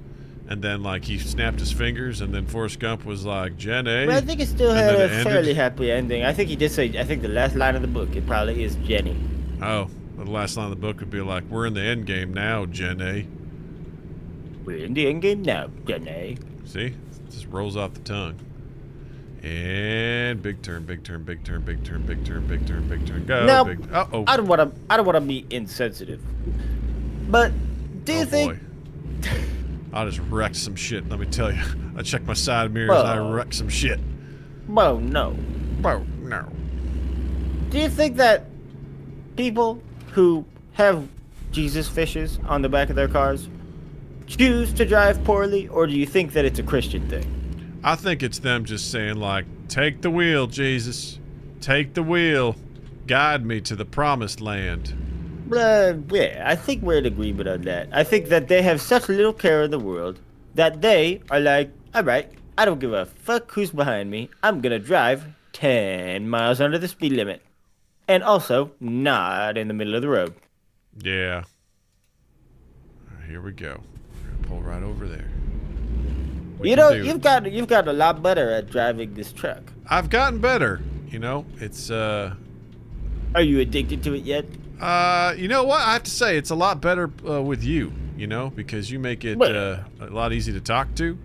and then like he snapped his fingers, and then Forrest Gump was like, Jenny. but I think it still and had then a it ended? fairly happy ending. I think he did say. I think the last line of the book it probably is Jenny. Oh, the last line of the book would be like, "We're in the end game now, Jenny." We're in the end game now, Jenny. See, it just rolls off the tongue. And big turn, big turn, big turn, big turn, big turn, big turn, big turn. Go. Now, Big. Uh-oh. I don't want to be insensitive, but do you think? Boy. I just wrecked some shit. Let me tell you. I checked my side mirrors and I wrecked some shit. Well, no. Oh no. Do you think that people who have Jesus fishes on the back of their cars choose to drive poorly, or do you think that it's a Christian thing? I think it's them just saying, like, take the wheel, Jesus. Take the wheel. Guide me to the promised land. Yeah, I think we're in agreement on that. I think that they have such little care in the world that they are like, alright, I don't give a fuck who's behind me. I'm gonna drive 10 miles under the speed limit. And also, not in the middle of the road. Yeah. All right, here we go. We're gonna pull right over there. We You can know, do it. you've got a lot better at driving this truck. I've gotten better. You know, it's Are you addicted to it yet? you know what? I have to say it's a lot better with you. You know, because you make it a lot easy to talk to.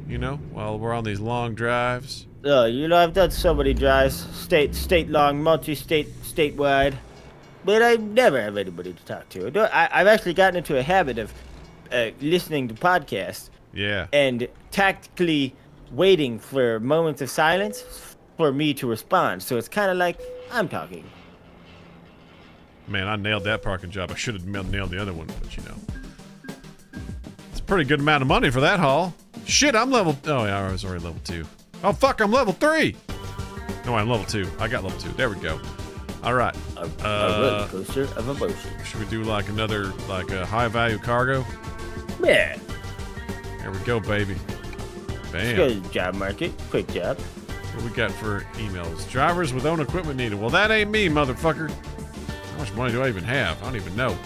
You know, while we're on these long drives. You know, I've done so many drives, state long, statewide, but I never have anybody to talk to. I've actually gotten into a habit of listening to podcasts. Yeah. And tactically waiting for moments of silence for me to respond. So it's kind of like I'm talking. Man, I nailed that parking job. I should have nailed the other one, but you know. It's a pretty good amount of money for that haul. Shit, I'm level... Oh, yeah, I was already level 2. Oh, fuck, I'm level 3! No, I'm level 2. I got level 2. There we go. All right. A roller coaster of emotion. Should we do, like, another, like, a high-value cargo? Yeah. There we go, baby. Bam. Let's go to the job market. Quick job. What we got for emails? Drivers with own equipment needed. Well, that ain't me, motherfucker. How much money do I even have? I don't even know.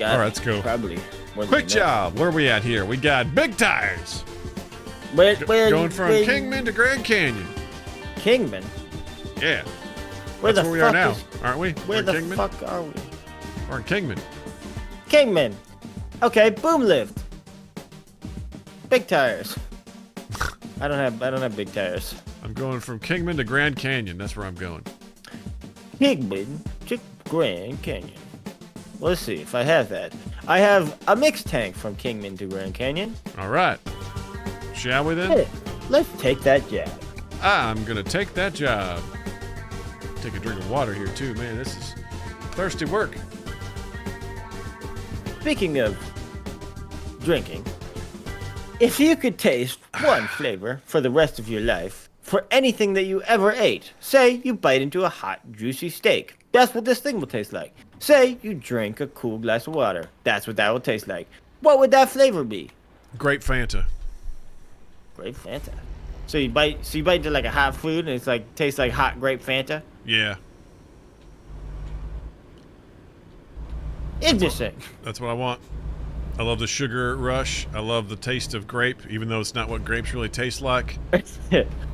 All right, let's go. Probably. Quick job. Where are we at here? We got big tires. Going from Kingman to Grand Canyon. Kingman? Yeah. Where That's the where we are fuck now, is- aren't we? Where We're the Kingman? fuck are we? We're in Kingman. Kingman. Okay, boom lift. Big tires. I don't have big tires. I'm going from Kingman to Grand Canyon. That's where I'm going. Kingman to Grand Canyon. Let's see if I have that. I have a mixed tank from Kingman to Grand Canyon. All right. Shall we then? Hey, let's take that jab. I'm going to take that job. Take a drink of water here, too. Man, this is thirsty work. Speaking of drinking, if you could taste one flavor for the rest of your life for anything that you ever ate, say you bite into a hot, juicy steak, that's what this thing will taste like. Say you drink a cool glass of water, that's what that will taste like. What would that flavor be? Grape Fanta. Grape Fanta. So you bite into like a hot food and it's like tastes like hot grape Fanta? Yeah. Interesting. That's what I want. I love the sugar rush. I love the taste of grape, even though it's not what grapes really taste like.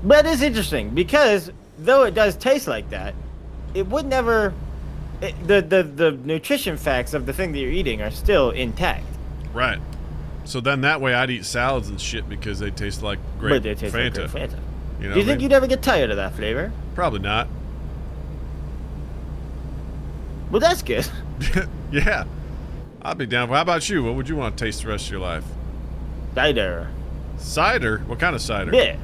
But it's interesting because though it does taste like that, it would never. The nutrition facts of the thing that you're eating are still intact. Right. So then that way I'd eat salads and shit because they taste like grape But they taste Fanta. like grape Fanta. You know Do you what I think mean? you'd ever get tired of that flavor? Probably not. Well, that's good. Yeah. I'd be down. How about you? What would you want to taste the rest of your life? Cider. Cider? What kind of cider? Yeah.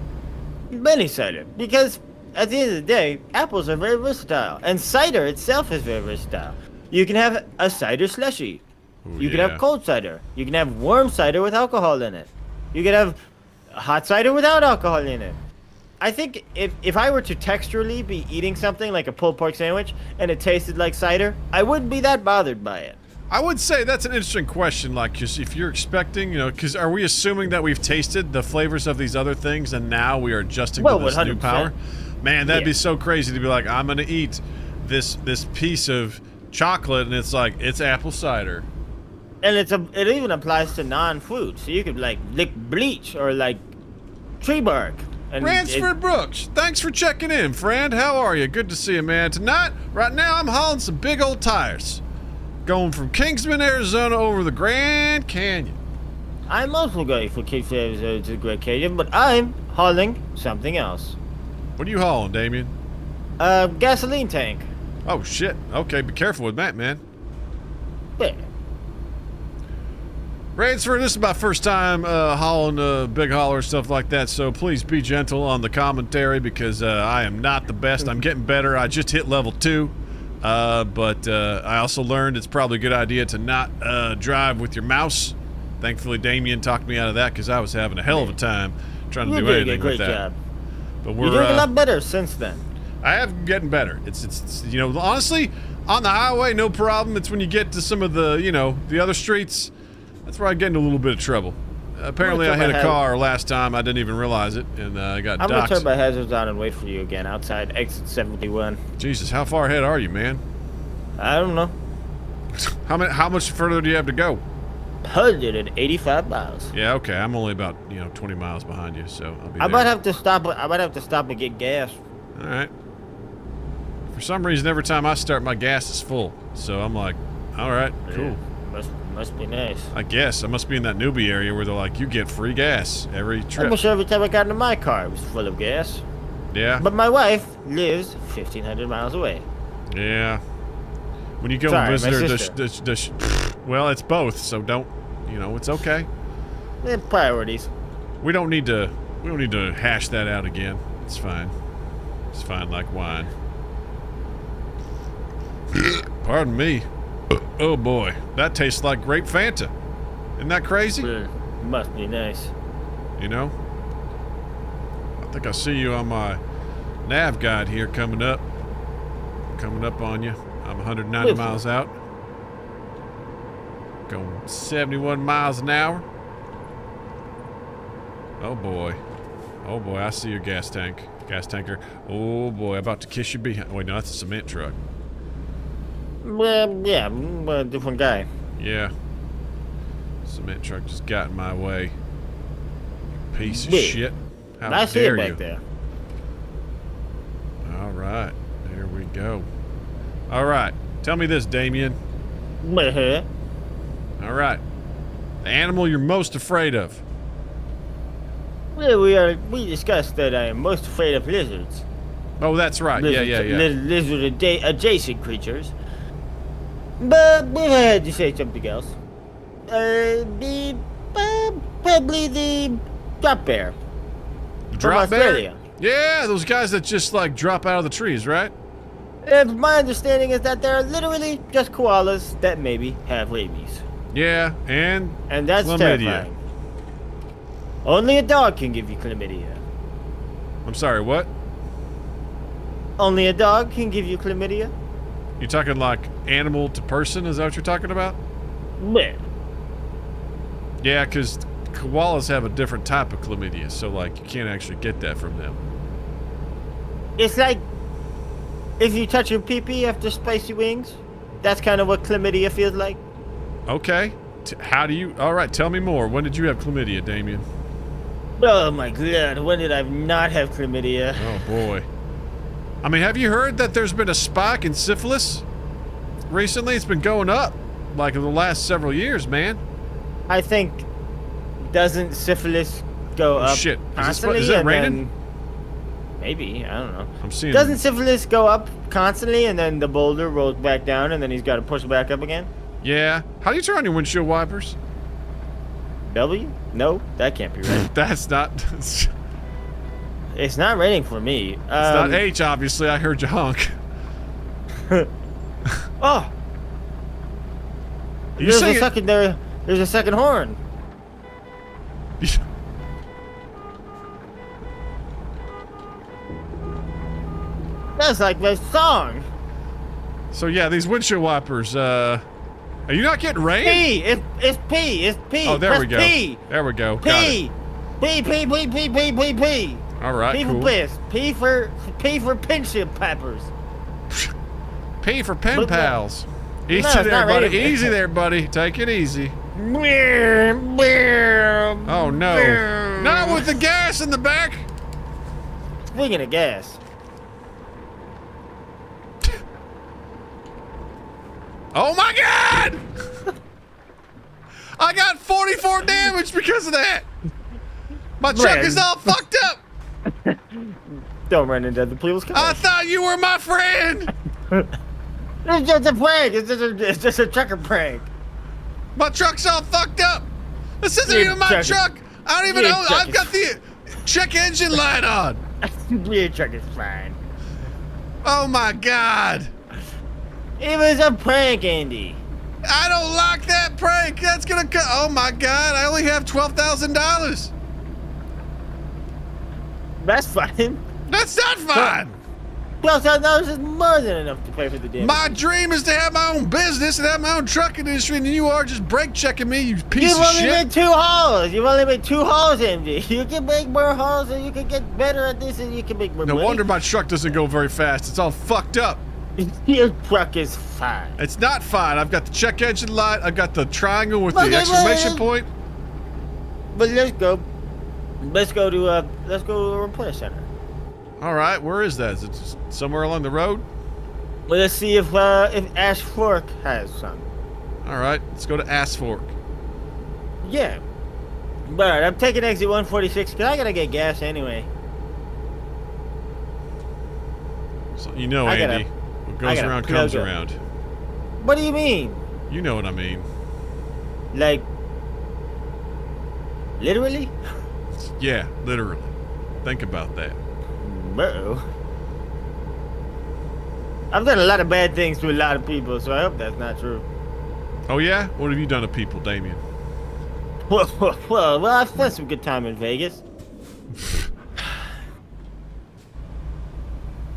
Many cider. Because at the end of the day, apples are very versatile. And cider itself is very versatile. You can have a cider slushy. Ooh, You can yeah. have cold cider. You can have warm cider with alcohol in it. You can have hot cider without alcohol in it. I think if I were to texturally be eating something like a pulled pork sandwich and it tasted like cider, I wouldn't be that bothered by it. I would say that's an interesting question. Like, just if you're expecting, you know, because are we assuming that we've tasted the flavors of these other things and now we are adjusting to this 100%. new power? Man, that'd be so crazy to be like, I'm gonna eat this piece of chocolate and it's like it's apple cider. And it even applies to non-food, so you could like lick bleach or like tree bark. And Ransford Brooks, thanks for checking in, friend. How are you? Good to see you, man. Tonight, right now, I'm hauling some big old tires. Going from Kingsman, Arizona over the Grand Canyon. I'm also going for Kingsman, Arizona to the Grand Canyon, but I'm hauling something else. What are you hauling, Damien? Gasoline tank. Oh, shit. Okay, be careful with that, man. Yeah. Ransford, this is my first time hauling big hauler, stuff like that, so please be gentle on the commentary because I am not the best. I'm getting better. I just hit level 2, but I also learned it's probably a good idea to not drive with your mouse. Thankfully, Damien talked me out of that because I was having a hell of a time trying to do anything with that. Job. But we're You're doing a lot better since then. I have getting better. It's you know, honestly, on the highway, no problem. It's when you get to some of the, you know, the other streets, that's where I get into a little bit of trouble. Apparently, I hit a car last time. I didn't even realize it, and I got docked. I'm gonna turn my hazards on and wait for you again outside exit 71. Jesus, how far ahead are you, man? I don't know. How much further do you have to go? 185 miles. Yeah, okay. I'm only about 20 miles behind you, so I'll be I there. might have to stop. I might have to stop and get gas. All right. For some reason, every time I start, my gas is full. So I'm like, all right, cool. Yeah, must be nice. I guess I must be in that newbie area where they're like, you get free gas every trip. I'm sure every time I got into my car, it was full of gas. Yeah. But my wife lives 1,500 miles away. Yeah. When you go Sorry, and visit my her, sister. well, it's both. So don't, it's okay. Priorities. We don't need to hash that out again. It's fine. It's fine like wine. Pardon me. Oh boy, that tastes like grape Fanta. Isn't that crazy? Must be nice. You know? I think I see you on my nav guide here coming up. Coming up on you. I'm 190 miles out. Going 71 miles an hour. Oh boy. Oh boy, I see your gas tanker. Oh boy, about to kiss you behind. Wait, no, that's a cement truck. Well, yeah, a different guy. Yeah. Cement truck just got in my way. You piece of shit. How I see it dare back you? there. All right, there we go. All right, tell me this, Damien. All right, the animal you're most afraid of. Well, we discussed that I am most afraid of lizards. Oh, that's right. Yeah. Lizard adjacent creatures. But if I had to say something else, probably the drop bear. Drop bear? Australia. Yeah, those guys that just like drop out of the trees, right? And my understanding is that they're literally just koalas that maybe have rabies. Yeah, and that's chlamydia. terrifying. Only a dog can give you chlamydia. I'm sorry, what? Only a dog can give you chlamydia? You talking like animal to person? Is that what you're talking about? Well, Yeah, because koalas have a different type of chlamydia, so like you can't actually get that from them. it's like if you touch your pee-pee after spicy wings. That's kind of what chlamydia feels like. Okay. How do you... All right, tell me more. When did you have chlamydia, Damien? Oh my god, when did I not have chlamydia? Oh, boy. I mean, have you heard that there's been a spike in syphilis? Recently, it's been going up, like in the last several years, man. I think, doesn't syphilis go up Shit. constantly? Is it and raining? then- Maybe, I don't know. I'm seeing... Doesn't syphilis go up constantly and then the boulder rolls back down and then he's got to push it back up again? Yeah. How do you turn on your windshield wipers? W? No, that can't be right. That's not... It's It's not raining for me. not H, obviously. I heard you honk. Oh! You There's say a it- second there. There's a second horn. That's like my song. So yeah, these windshield wipers, Are you not getting rain? P. It's P. It's P. Oh, there Press we go. P. There we go. P. Got it. P. All right, P for cool. piss. P for penship peppers. P for pen But no. pals. Easy No, it's there, not buddy. ready. Easy there, buddy. Take it easy. Oh, no. Not with the gas in the back. Speaking of gas. Oh, my God. I got 44 damage because of that. My truck is all fucked up. Don't run into other people's I cars. thought you were my friend. It's just a prank. It's just a trucker prank. My truck's all fucked up. This isn't Your even my truck. I don't even your know. truck I've is- got the check engine light on. Your truck is fine. Oh my God. It was a prank, Andy. I don't like that prank. That's gonna cut. Oh my God. I only have $12,000. That's fine. That's not fine. $12,000 is more than enough to pay for the damage. My dream is to have my own business and have my own trucking industry, and you are just brake checking me, you piece You've of only shit. made 2 hauls. You've only made 2 hauls, MD. You can make more hauls, and you can get better at this, and you can make more No money. wonder my truck doesn't go very fast. It's all fucked up. Your truck is fine. It's not fine. I've got the check engine light. I've got the triangle with Okay, the exclamation point. But let's go. Let's go to a repair center. All right, where is that? Is it just somewhere along the road? Well, let's see if Ash Fork has some. All right, let's go to Ass Fork. Yeah. But I'm taking exit 146 because I gotta get gas anyway. So, you know, I gotta- Andy, what I goes gotta around plug comes up. around. What do you mean? You know what I mean. Like, literally? Yeah, literally. Think about that. Bro. I've done a lot of bad things to a lot of people, so I hope that's not true. Oh yeah? What have you done to people, Damien? Well, I've spent some good time in Vegas.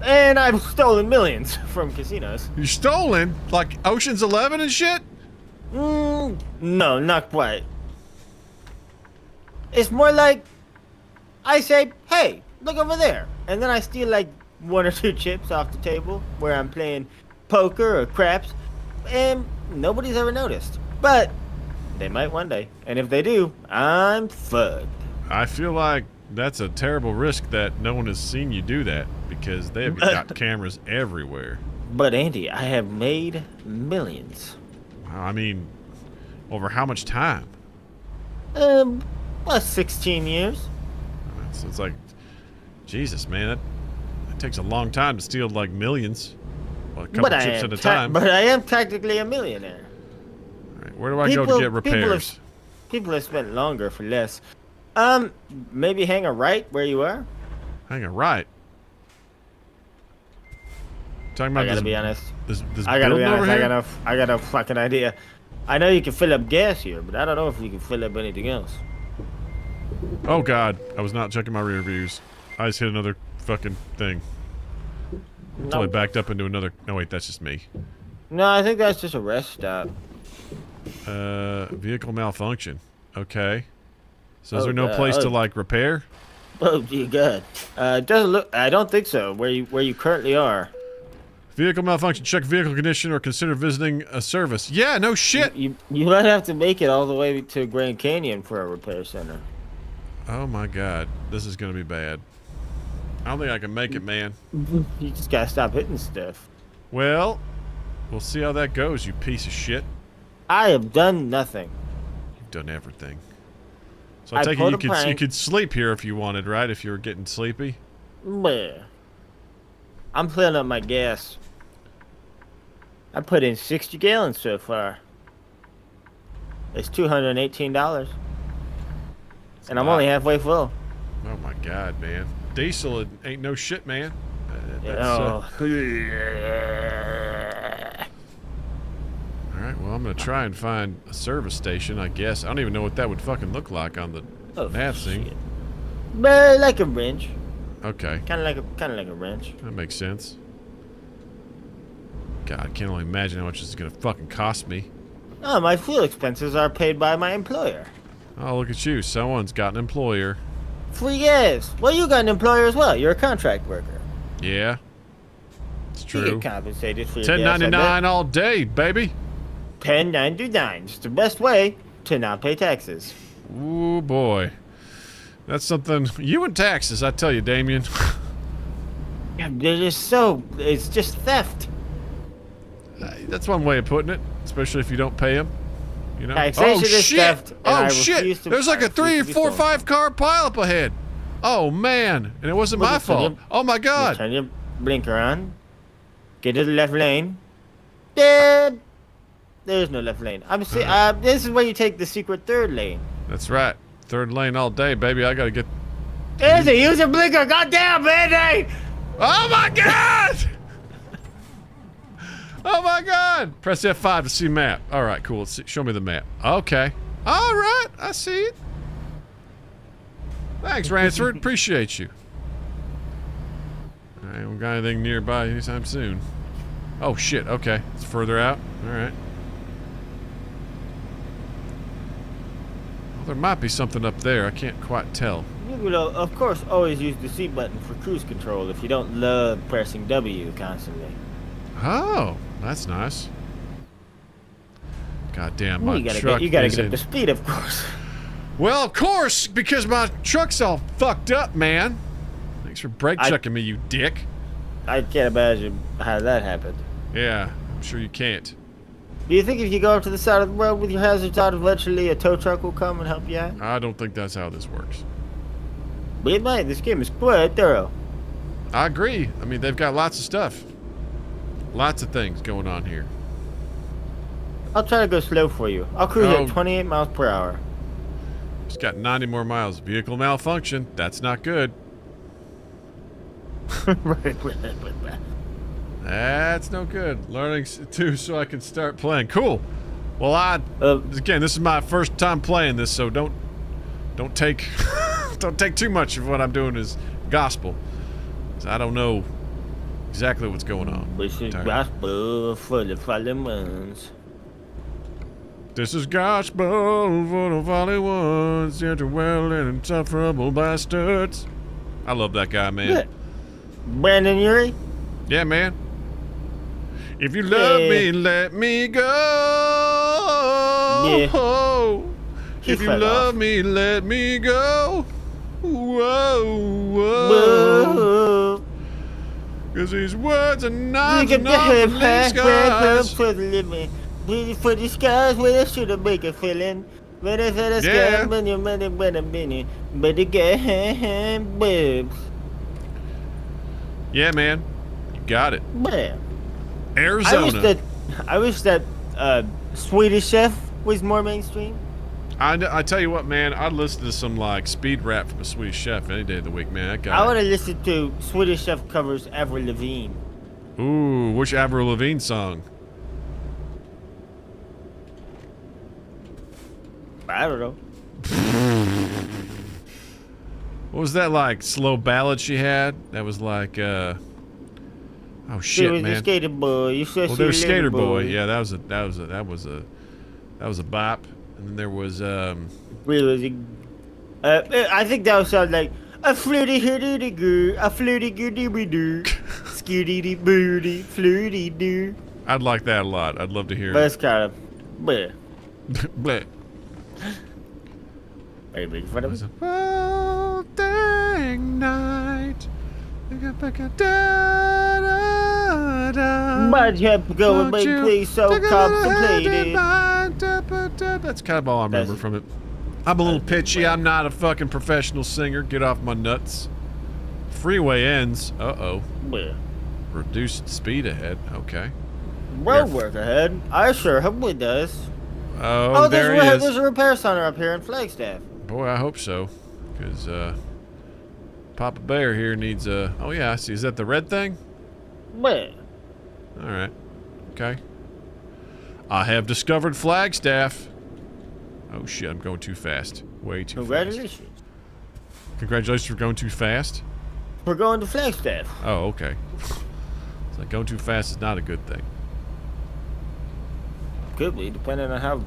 And I've stolen millions from casinos. You stolen? Like Ocean's 11 and shit? No, not quite. It's more like I say, hey, look over there. And then I steal like 1 or 2 chips off the table where I'm playing poker or craps. And nobody's ever noticed. But they might one day. And if they do, I'm fucked. I feel like that's a terrible risk that no one has seen you do that because they've got cameras everywhere. But Andy, I have made millions. I mean, over how much time? Well, 16 years. So it's like, Jesus, man, that takes a long time to steal like millions. Well, a couple chips at a time. But I am practically a millionaire. All right, where do I go to get repairs? People have spent longer for less. Maybe hang a right where you are. Hang on, right. Talking about I gotta this, be honest. this I gotta be building over honest. here? I got no fucking idea. I know you can fill up gas here, but I don't know if you can fill up anything else. Oh God, I was not checking my rear views. I just hit another fucking thing. Until I backed up into another. No wait, that's just me. No, I think that's just a rest stop. Vehicle malfunction. Okay. So is Oh, there no place to like repair? Oh dear God. It doesn't look. I don't think so. Where you currently are. Vehicle malfunction. Check vehicle condition or consider visiting a service. Yeah, no shit. You might have to make it all the way to Grand Canyon for a repair center. Oh my God, this is gonna be bad. I don't think I can make it, man. You just gotta stop hitting stuff. Well, we'll see how that goes, you piece of shit. I have done nothing. You've done everything. So I I take it pulled you a could prank. sleep here if you wanted, right? If you were getting sleepy. Bleh. I'm filling up my gas. I put in 60 gallons so far. It's $218. And I'm only halfway full. Oh my God, man. Diesel ain't no shit, man. Oh. All right, well, I'm gonna try and find a service station, I guess. I don't even know what that would fucking look like on the nav thing. Shit. But like a wrench. Okay, Kind of like a wrench. that makes sense. God, I can't only imagine how much this is gonna fucking cost me. Oh, my fuel expenses are paid by my employer. Oh, look at you. Someone's got an employer. Free gas. Well, you got an employer as well. You're a contract worker. Yeah. It's You true. get compensated for your gas. $10.99 all day, baby. 1099. It's the best way to not pay taxes. Ooh, boy. That's something. You and taxes, I tell you, Damien. Yeah, they're just so. It's just theft. That's one way of putting it, especially if you don't pay them. You know? Taxation is theft, and I Oh, refuse shit. to- There's like I a refuse 3, to be 4, stolen. 5 car pileup ahead. Oh, man. And it wasn't Well, my just turn fault. your- Oh, my God. Turn your blinker on. Get to the left lane. Dead. There's no left lane. This is where you take the secret third lane. That's right. Third lane all day, baby. I got to get. Andy, use your blinker. Goddamn, Andy! Oh, my God. Oh, my God. Press F5 to see map. All right, cool. Let's see. Show me the map. Okay. All right. I see it. Thanks, Ransford. Appreciate you. I don't got anything nearby anytime soon. Oh, shit. Okay. It's further out. All right. Well, there might be something up there. I can't quite tell. You will, of course, always use the C button for cruise control if you don't love pressing W constantly. Oh, that's nice. God damn, my You gotta truck get is up in- to speed, of course. Well, of course, because my truck's all fucked up, man. Thanks for brake checking me, you dick. I can't imagine how that happened. Yeah, I'm sure you can't. Do you think if you go up to the side of the road with your hazards out, eventually a tow truck will come and help you out? I don't think that's how this works. But it might. This game is quite thorough. I agree. I mean, they've got lots of stuff. Lots of things going on here. I'll try to go slow for you. I'll cruise Oh. at 28 miles per hour. It's got 90 more miles. Vehicle malfunction. That's not good. That's no good. Learning too, so I can start playing. Cool. Well, again, this is my first time playing this, so don't take don't take too much of what I'm doing as gospel. 'Cause I don't know exactly what's going on. This is entirely. gospel for the fallen ones. This is gospel for the fallen ones, yet well and insufferable bastards. I love that guy, man. Yeah. Brandon Urie? Yeah, man. If you love me, let me go. Yeah. He If you fell love off. me, let me go. Whoa, whoa. Whoa. Cause these words are not Look at the enough hip, to leave back, scars. for the limit. Ready for the skies where I should have make a feeling. Ready for the Yeah. skies when you're ready, but again, boobs. Yeah, man. You got it. Man. Arizona. I wish that Swedish Chef was more mainstream. I tell you what, man. I'd listen to some like speed rap from a Swedish Chef any day of the week, man. That guy. I want to listen to Swedish Chef covers Avril Lavigne. Ooh, which Avril Lavigne song? I don't know. What was that like slow ballad she had? That was like oh She shit, was a man. skater boy. You said Well, she there's was a Skater little Boy. Yeah, that was a bop. And then there was I think that would sound like a flirty hitty goo, a flirty goody doo, skitty booty, flirty doo. I'd like that a lot. I'd love to hear But it. it's kind of, bleh. Bleh. Are you making fun of It was me? a all dang night. But you have to go and make please so contemplated. That's kind of all I remember from it. I'm a little pitchy. I'm not a fucking professional singer. Get off my nuts. Freeway ends. Uh-oh. Bleh. Reduced speed ahead. Okay. Road work ahead. I sure hope it does. Oh, there he there's is. a repair center up here in Flagstaff. Boy, I hope so. Because, Papa Bear here needs a... Oh, yeah, I see. Is that the red thing? Bleh. All right. Okay. I have discovered Flagstaff. Oh, shit. I'm going too fast. Way too fast. Congratulations. Congratulations for going too fast? We're going to Flagstaff. Oh, okay. It's like going too fast is not a good thing. could be, depending on how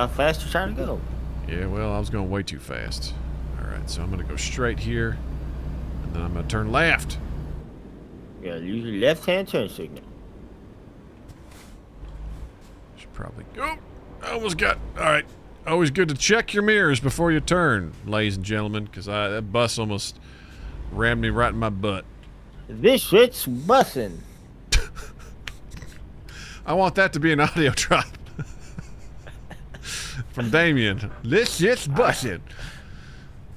fast you're trying to go. Yeah, well, I was going way too fast. All right, so I'm going to go straight here, and then I'm going to turn left. Yeah, use your left-hand turn signal. Should probably go. I almost got. All right. Always good to check your mirrors before you turn, ladies and gentlemen, because that bus almost rammed me right in my butt. This shit's bussin'. I want that to be an audio drop from Damien. This shit's bussin'.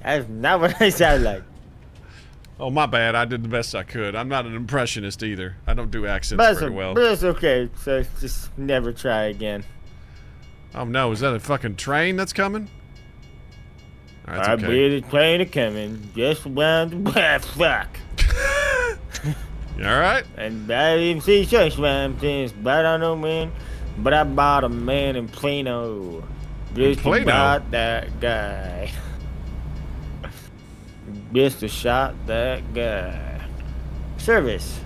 That's not what I sound like. Oh, my bad. I did the best I could. I'm not an impressionist either. I don't do accents very well. But it's okay. So just never try again. Oh, no. Is that a fucking train that's coming? All right, I it's okay. believe the train is coming. Just around the fuck. You all right? And I didn't even see church rhyme things, but I know man. But I bought a man in Plano. Just Plano? about that guy. Just shot that guy. Service.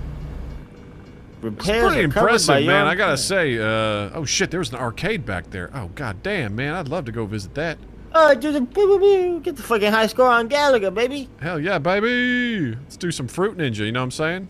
It's Repairs pretty are covered by impressive, your man. I gotta plan. say, oh shit, there's an arcade back there. Oh god damn, man, I'd love to go visit that. Get the fucking high score on Gallagher, baby. Hell yeah, baby. Let's do some Fruit Ninja, you know what I'm saying?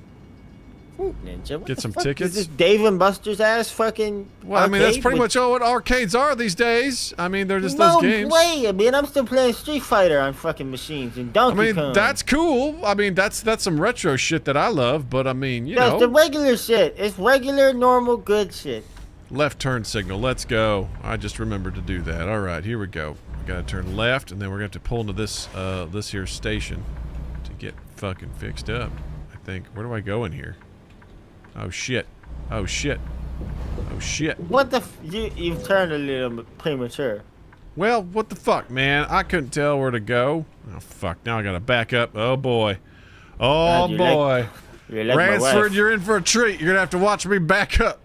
Fruit Ninja. What Get the some fuck tickets. Is this Dave and Buster's ass fucking? Well, I mean, that's arcade pretty with much all what arcades are these days. I mean, they're just no those games. way. I mean, I'm still playing Street Fighter on fucking machines and Donkey I mean, Kong. that's cool. I mean, that's some retro shit that I love, but I mean, you That's the know. regular shit. It's regular, normal, good shit. Left turn signal. Let's go. I just remembered to do that. All right, here we go. We gotta turn left, and then we're gonna have to pull into this this here station to get fucking fixed up. I think. Where do I go in here? Oh shit. Oh shit. Oh shit. What the? You've turned a little premature. Well, what the fuck, man? I couldn't tell where to go. Oh fuck. Now I gotta back up. Oh boy. Oh you boy. You're like my Ransford, wife. you're in for a treat. You're gonna have to watch me back up.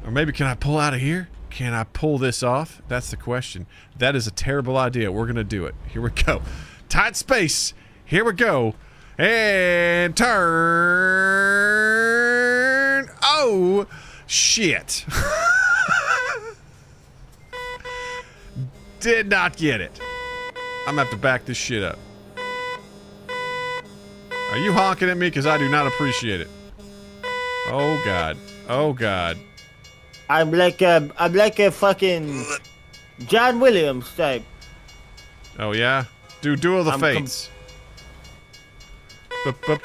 Or maybe can I pull out of here? Can I pull this off? That's the question. That is a terrible idea. We're gonna do it. Here we go. Tight space. Here we go. And turn. Oh, shit. Did not get it. I'm gonna have to back this shit up. Are you honking at me? Because I do not appreciate it. Oh, God. Oh, God. I'm like a fucking John Williams type. Oh, yeah? Do Duel of the I'm Fates. Bup, bup.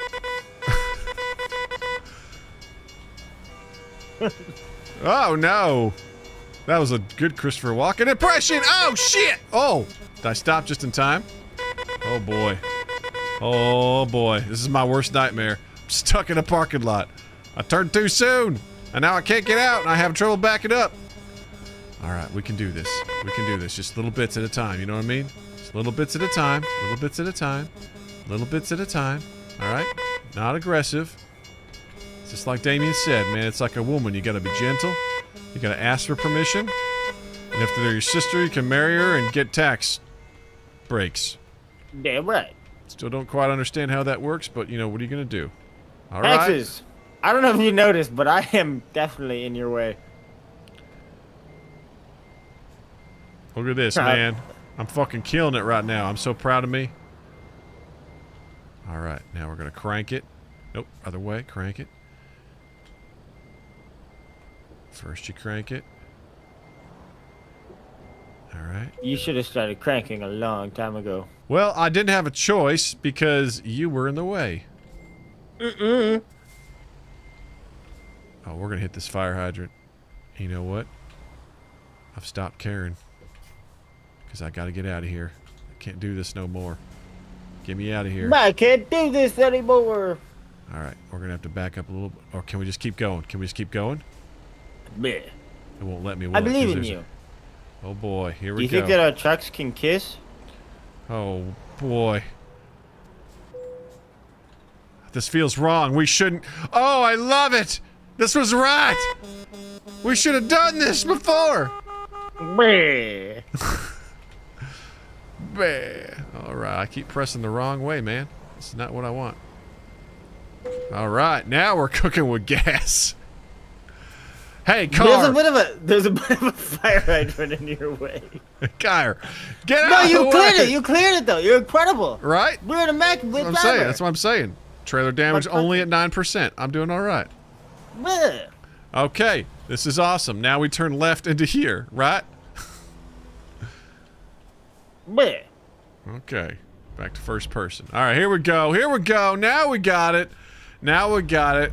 Oh, no. That was a good Christopher Walken impression. Oh, shit. Oh, did I stop just in time? Oh, boy. Oh, boy. This is my worst nightmare. I'm stuck in a parking lot. I turned too soon, and now I can't get out, and I have trouble backing up. All right, we can do this. We can do this. Just little bits at a time, you know what I mean? Just little bits at a time. Little bits at a time. Little bits at a time. All right? Not aggressive. It's just like Damien said, man. It's like a woman. You got to be gentle. You got to ask for permission. And if they're your sister, you can marry her and get tax breaks. Damn right. Still don't quite understand how that works, but, you know, what are you going to do? All right? Taxes. I don't know if you noticed, but I am definitely in your way. Look at this, man. I'm fucking killing it right now. I'm so proud of me. All right, now we're going to crank it. Nope, other way. Crank it. First you crank it. All right. You should have started cranking a long time ago. Well, I didn't have a choice because you were in the way. Mm-mm. Oh, we're going to hit this fire hydrant. You know what? I've stopped caring. Because I got to get out of here. I can't do this no more. Get me out of here. I can't do this anymore. All right, we're going to have to back up a little bit. Or can we just keep going? Can we just keep going? Bleh. It won't let me. I believe in you. Oh boy, here Do we you go. think that our trucks can kiss? Oh boy. This feels wrong. We shouldn't. Oh, I love it. This was right. We should have done this before. Bleh. All right, I keep pressing the wrong way, man. This is not what I want. All right, now we're cooking with gas. Hey, There's a car. bit of a fire hydrant in your way. Car. Get No, out of you the cleared way. it. You cleared it though. You're incredible. Right? We're an immaculate That's what I'm driver. saying. That's what I'm saying. Trailer damage But- only at 9%. I'm doing all right. Bleh. Okay. This is awesome. Now we turn left into here, right? Bleh. Okay. Back to first person. All right, here we go. Here we go. Now we got it. Now we got it.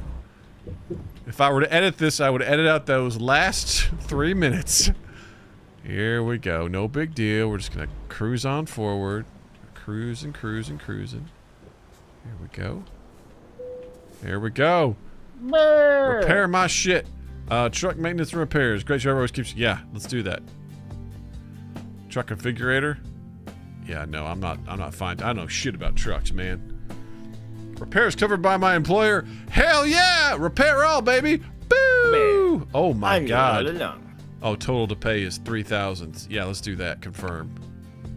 If I were to edit this, I would edit out those last 3 minutes. Here we go. No big deal. We're just going to cruise on forward. Cruising, cruising, cruising. Here we go. Here we go. Bleh. Repair my shit. Truck maintenance and repairs. Great driver always keeps... Yeah, let's do that. Truck configurator. Yeah, no, I'm not fine. I don't know shit about trucks, man. Repairs covered by my employer. Hell yeah! Repair all, baby. Boo! Oh my god. Oh, total to pay is 3,000. Yeah, let's do that. Confirm.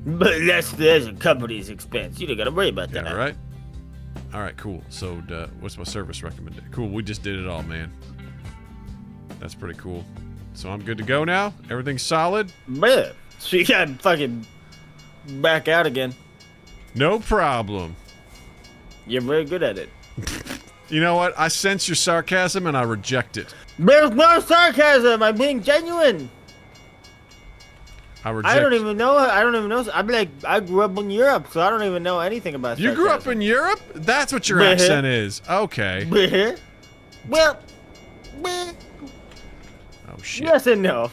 But that's a company's expense. You don't gotta worry about that. Yeah, right. All right, cool. So, what's my service recommended? Cool, we just did it all, man. That's pretty cool. So I'm good to go now. Everything's solid. Bleh. So you gotta fucking back out again. No problem. You're very good at it. You know what? I sense your sarcasm and I reject it. There's no sarcasm. I'm being genuine. I reject. I don't even know. I'm like, I grew up in Europe, so I don't even know anything about You sarcasm. grew up in Europe? That's what your Bleh. accent is. Okay. Bleh. Well, bleh. Oh shit. Yes and no.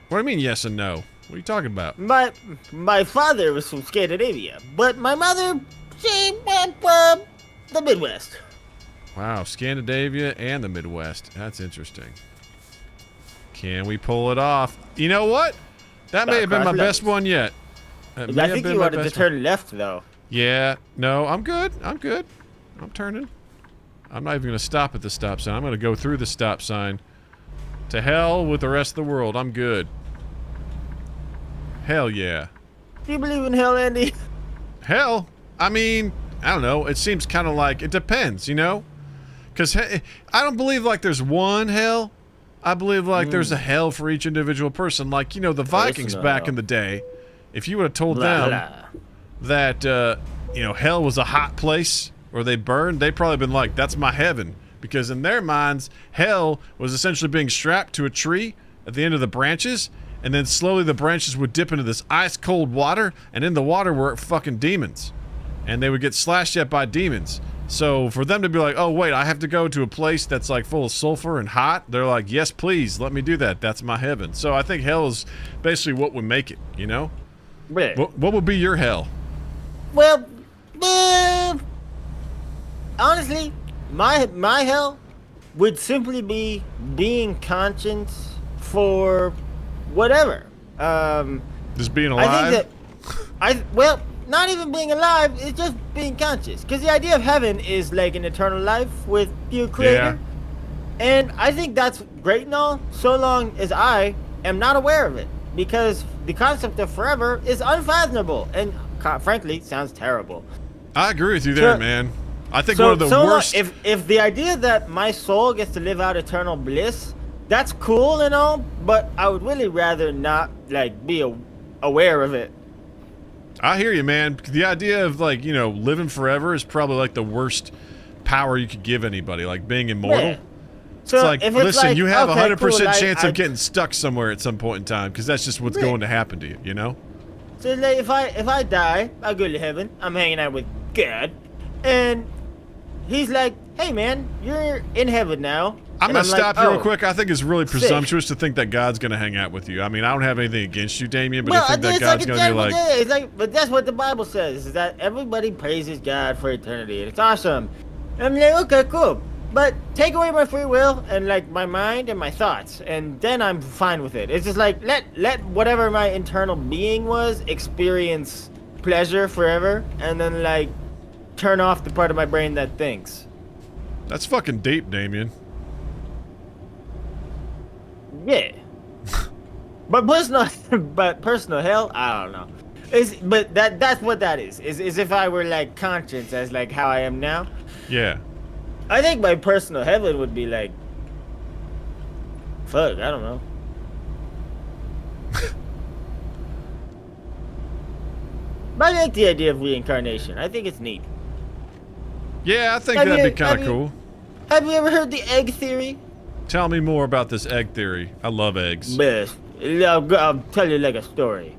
What do you mean yes and no? What are you talking about? My father was from Scandinavia, but my mother, she went the Midwest. Wow, Scandinavia and the Midwest. That's interesting. Can we pull it off? You know what? That may have been my best one yet. That may I have think been you my wanted to best one. turn left, though. Yeah. No, I'm good. I'm good. I'm turning. I'm not even going to stop at the stop sign. I'm going to go through the stop sign. To hell with the rest of the world. I'm good. Hell yeah. Do you believe in hell, Andy? Hell? I mean, I don't know. It seems kind of like it depends, you know? Because I don't believe like there's one hell. I believe like there's a hell for each individual person. Like, you know, the Vikings back in the day, if you would have told them that, you know, hell was a hot place or they burned, they'd probably been like, that's my heaven. Because in their minds, hell was essentially being strapped to a tree at the end of the branches, and then slowly the branches would dip into this ice-cold water, and in the water were fucking demons. And they would get slashed at by demons. So for them to be like, oh, wait, I have to go to a place that's like full of sulfur and hot, they're like, yes, please, let me do that. That's my heaven. So I think hell is basically what would make it, you know? What would be your hell? Well, honestly, my hell would simply be being conscious for whatever. Just being alive? I think that not even being alive, it's just being conscious. Because the idea of heaven is like an eternal life with your creator. Yeah. And I think that's great and all, so long as I am not aware of it. Because the concept of forever is unfathomable and frankly sounds terrible. I agree with you there, man. I think one of the worst... If the idea that my soul gets to live out eternal bliss, that's cool and all, but I would really rather not like be aware of it. I hear you, man. The idea of like, you know, living forever is probably like the worst power you could give anybody, like being immortal. Yeah. So it's like, if it's listen, like, you have a okay, 100% cool, chance of getting stuck somewhere at some point in time, because that's just what's going to happen to you, you know? So like, if I die, I go to heaven. I'm hanging out with God, and he's like, "Hey, man, you're in heaven now." I'm going to stop you like, real quick. I think it's really presumptuous to think that God's going to hang out with you. I mean, I don't have anything against you, Damien, but I think that God's going to be like... It's like, but that's what the Bible says, is that everybody praises God for eternity. It's awesome. I'm like, okay, cool. But take away my free will and like my mind and my thoughts, and then I'm fine with it. It's just like, let whatever my internal being was experience pleasure forever, and then like turn off the part of my brain that thinks. That's fucking deep, Damien. Yeah. but personal hell, I don't know. But that's what that is if I were like conscious as like how I am now. Yeah. I think my personal heaven would be like Fuck, I don't know. But I like the idea of reincarnation. I think it's neat. Yeah, I think that'd be kind of cool. Have you ever heard the egg theory? Tell me more about this egg theory. I love eggs. Best. I'll tell you like a story.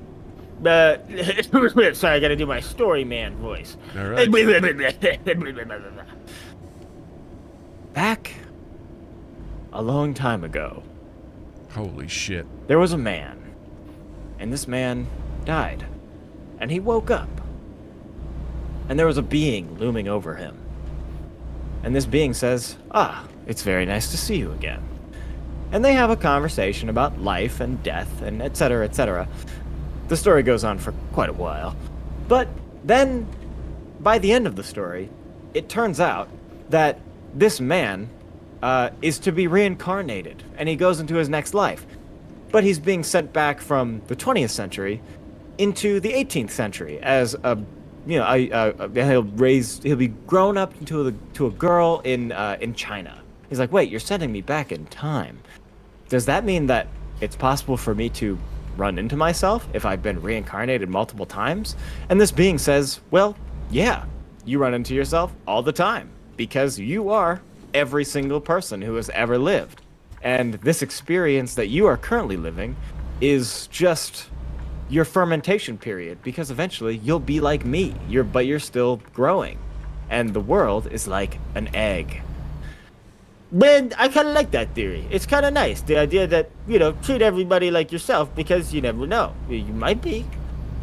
Sorry, I gotta do my story man voice. All right. Back a long time ago, Holy shit. there was a man, and this man died, and he woke up, and there was a being looming over him, and this being says, it's very nice to see you again. And they have a conversation about life and death and etc., etc. The story goes on for quite a while, but then by the end of the story, it turns out that this man is to be reincarnated, and he goes into his next life. But he's being sent back from the 20th century into the 18th century as a, he'll be grown up into a girl in China. He's like, wait, you're sending me back in time. Does that mean that it's possible for me to run into myself if I've been reincarnated multiple times? And this being says, well, yeah, you run into yourself all the time because you are every single person who has ever lived. And this experience that you are currently living is just your fermentation period, because eventually you'll be like me. But you're still growing. And the world is like an egg. But I kind of like that theory. It's kind of nice. The idea that, treat everybody like yourself, because you never know. You might be.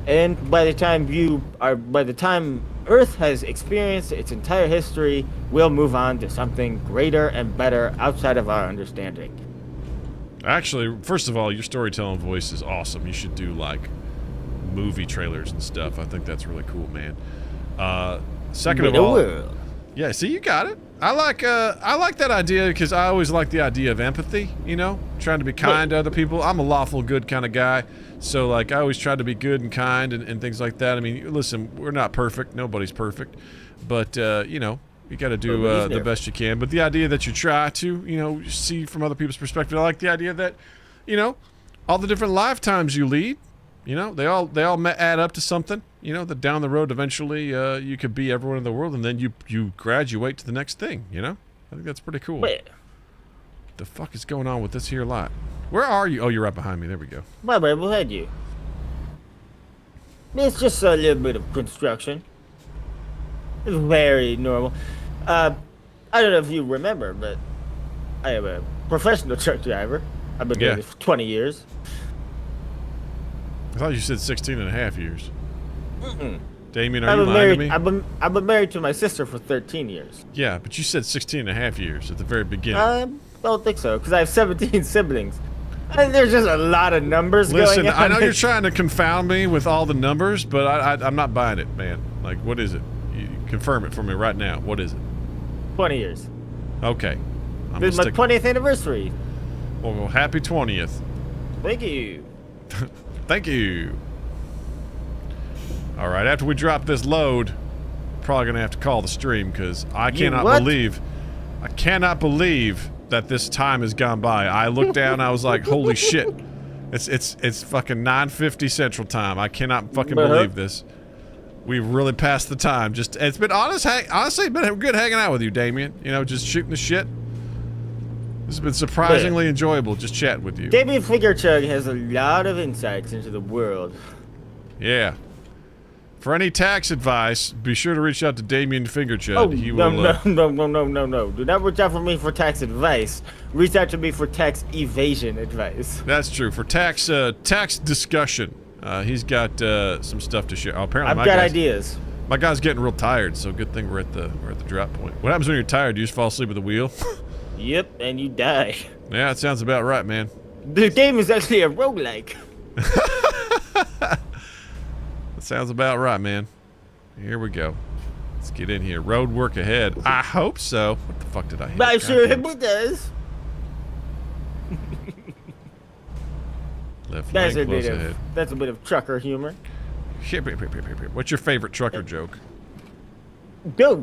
And by the time Earth has experienced its entire history, we'll move on to something greater and better outside of our understanding. Actually, first of all, your storytelling voice is awesome. You should do, like, movie trailers and stuff. I think that's really cool, man. Second of all... Yeah, see, you got it. I like that idea because I always like the idea of empathy, trying to be kind to other people. I'm a lawful good kind of guy, so like I always try to be good and kind and things like that. I mean, listen, we're not perfect. Nobody's perfect, but you got to do the best you can. But the idea that you try to, see from other people's perspective. I like the idea that, all the different lifetimes you lead, they all add up to something. That down the road eventually you could be everyone in the world, and then you graduate to the next thing. I think that's pretty cool. Wait. The fuck is going on with this here lot? Where are you? Oh, you're right behind me. There we go. Right behind you. It's just a little bit of construction. It's very normal. I don't know if you remember, but I am a professional truck driver. I've been doing this for 20 years. I thought you said 16 and a half years. Mm-mm. Damien, are you lying to me? I've been married to my sister for 13 years. Yeah, but you said 16 and a half years at the very beginning. I don't think so, because I have 17 siblings. There's just a lot of numbers going on. Listen, I know you're trying to confound me with all the numbers, but I'm not buying it, man. Like, what is it? You confirm it for me right now. What is it? 20 years. Okay. This is my 20th anniversary. Well, happy 20th. Thank you. Thank you. All right, after we drop this load, probably gonna have to call the stream because I cannot believe that this time has gone by. I looked down, I was like, holy shit, it's fucking 9:50 Central Time. I cannot fucking believe this. We've really passed the time. It's been honestly, it's been good hanging out with you, Damien. Just shooting the shit. This has been surprisingly enjoyable, just chatting with you. Damien Fingerchug has a lot of insights into the world. Yeah. For any tax advice, be sure to reach out to Damien Fingerchud. Oh, no. Do not reach out for me for tax advice. Reach out to me for tax evasion advice. That's true. For tax discussion, he's got some stuff to share. Oh, apparently, I've got ideas. My guy's getting real tired, so good thing we're at the drop point. What happens when you're tired? Do you just fall asleep at the wheel? Yep, and you die. Yeah, that sounds about right, man. The game is actually a roguelike. Sounds about right, man. Here we go. Let's get in here. Road work ahead. I hope so. What the fuck did I hit? I sure hope it does. Left lane, close ahead. That's a bit of trucker humor. What's your favorite trucker joke? Go.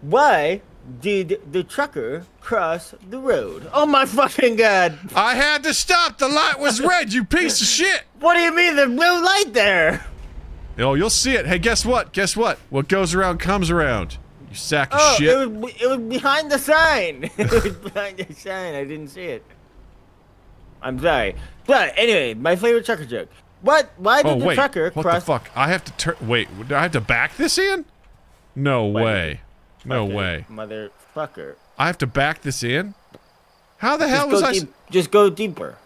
Why did the trucker cross the road? Oh my fucking god! I had to stop. The light was red, you piece of shit. What do you mean there's no light there? Oh, you'll see it. Hey, guess what? Guess what? What goes around comes around. You sack of shit. It was behind the sign. It was behind the sign. I didn't see it. I'm sorry. But anyway, my favorite trucker joke. Why did the trucker cross? What the fuck? I have to turn. Wait, do I have to back this in? No way. No way. Motherfucker. I have to back this in? How the hell was I? Just go deeper.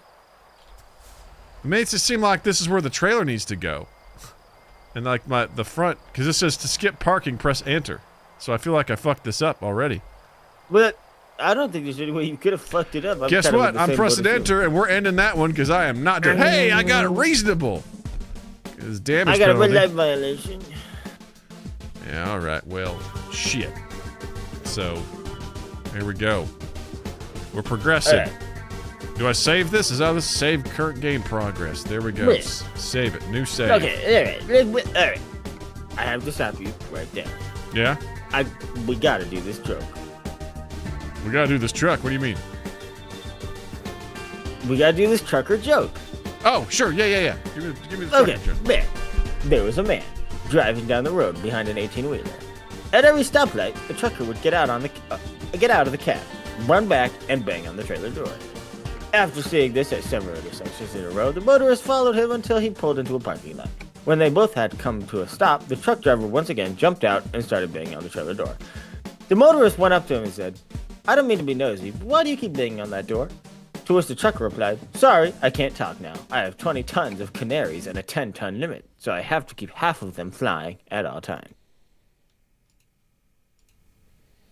It makes it seem like this is where the trailer needs to go. And like the front, because this says to skip parking, press enter. So I feel like I fucked this up already. But I don't think there's any way you could have fucked it up. Guess what? I'm pressing enter, and we're ending that one because I am not doing. Hey, I got it reasonable. Because damage penalty. I got a red light violation. Yeah, all right. Well, shit. So, here we go. We're progressing. Right. Do I save this? Is that this save current game progress? There we go. Wait. Save it. New save. Okay, all right. I have to stop you right there. Yeah? We gotta do this joke. We gotta do this truck. What do you mean? We gotta do this trucker joke. Oh, sure. Yeah. Give me the trucker joke. There was a man driving down the road behind an 18-wheeler. At every stoplight, the trucker would get out of the cab, run back, and bang on the trailer door. After seeing this at several intersections in a row, the motorist followed him until he pulled into a parking lot. When they both had come to a stop, the truck driver once again jumped out and started banging on the trailer door. The motorist went up to him and said, "I don't mean to be nosy, but why do you keep banging on that door?" To which the trucker replied, "Sorry, I can't talk now. I have 20 tons of canaries and a 10-ton limit, so I have to keep half of them flying at all times."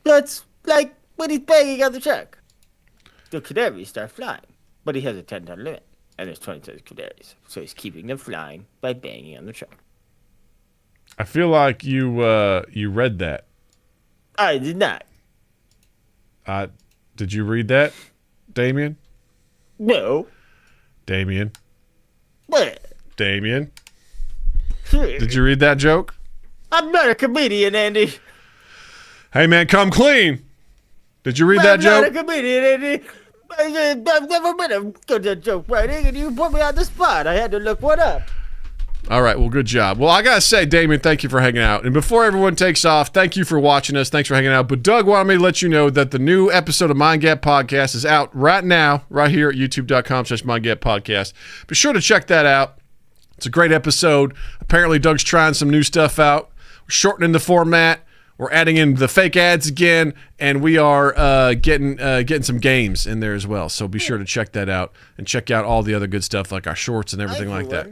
That's like when he's banging on the truck. The canaries start flying, but he has a 10-ton limit, and there's 20 tons of canaries, so he's keeping them flying by banging on the truck. I feel like you read that. I did not. Did you read that, Damien? No. Damien? What? Damien? Did you read that joke? I'm not a comedian, Andy. Hey, man, come clean. Did you read that joke? I'm not a comedian, Andy. I've never been good at joke writing, and you put me on the spot. I had to look one up. All right, well, good job. Well, I got to say, Damien, thank you for hanging out. And before everyone takes off, thank you for watching us. Thanks for hanging out. But Doug wanted me to let you know that the new episode of Mind Gap Podcast is out right now, right here at youtube.com/mindgappodcast. Be sure to check that out. It's a great episode. Apparently, Doug's trying some new stuff out. We're shortening the format. We're adding in the fake ads again, and we are getting some games in there as well. So be sure to check that out and check out all the other good stuff like our shorts and everything like that.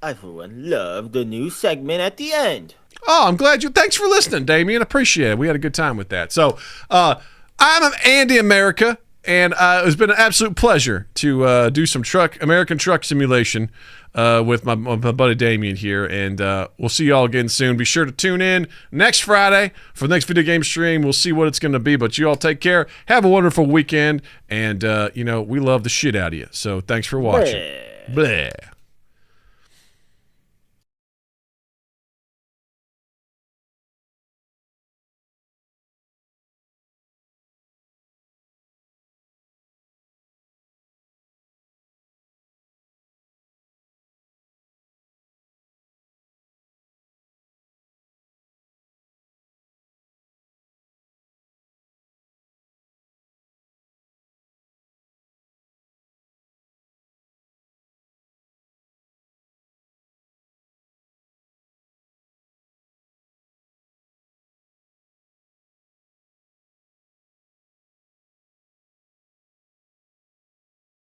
I, for one, love the new segment at the end. Oh, I'm glad you... Thanks for listening, Damien. Appreciate it. We had a good time with that. So, I'm Andy America, and it's been an absolute pleasure to do some American truck simulation with my buddy Damien here, and we'll see you all again soon. Be sure to tune in next Friday for the next video game stream. We'll see what it's going to be, but you all take care. Have a wonderful weekend, and, we love the shit out of you. So, thanks for watching. Bleh. Bleh.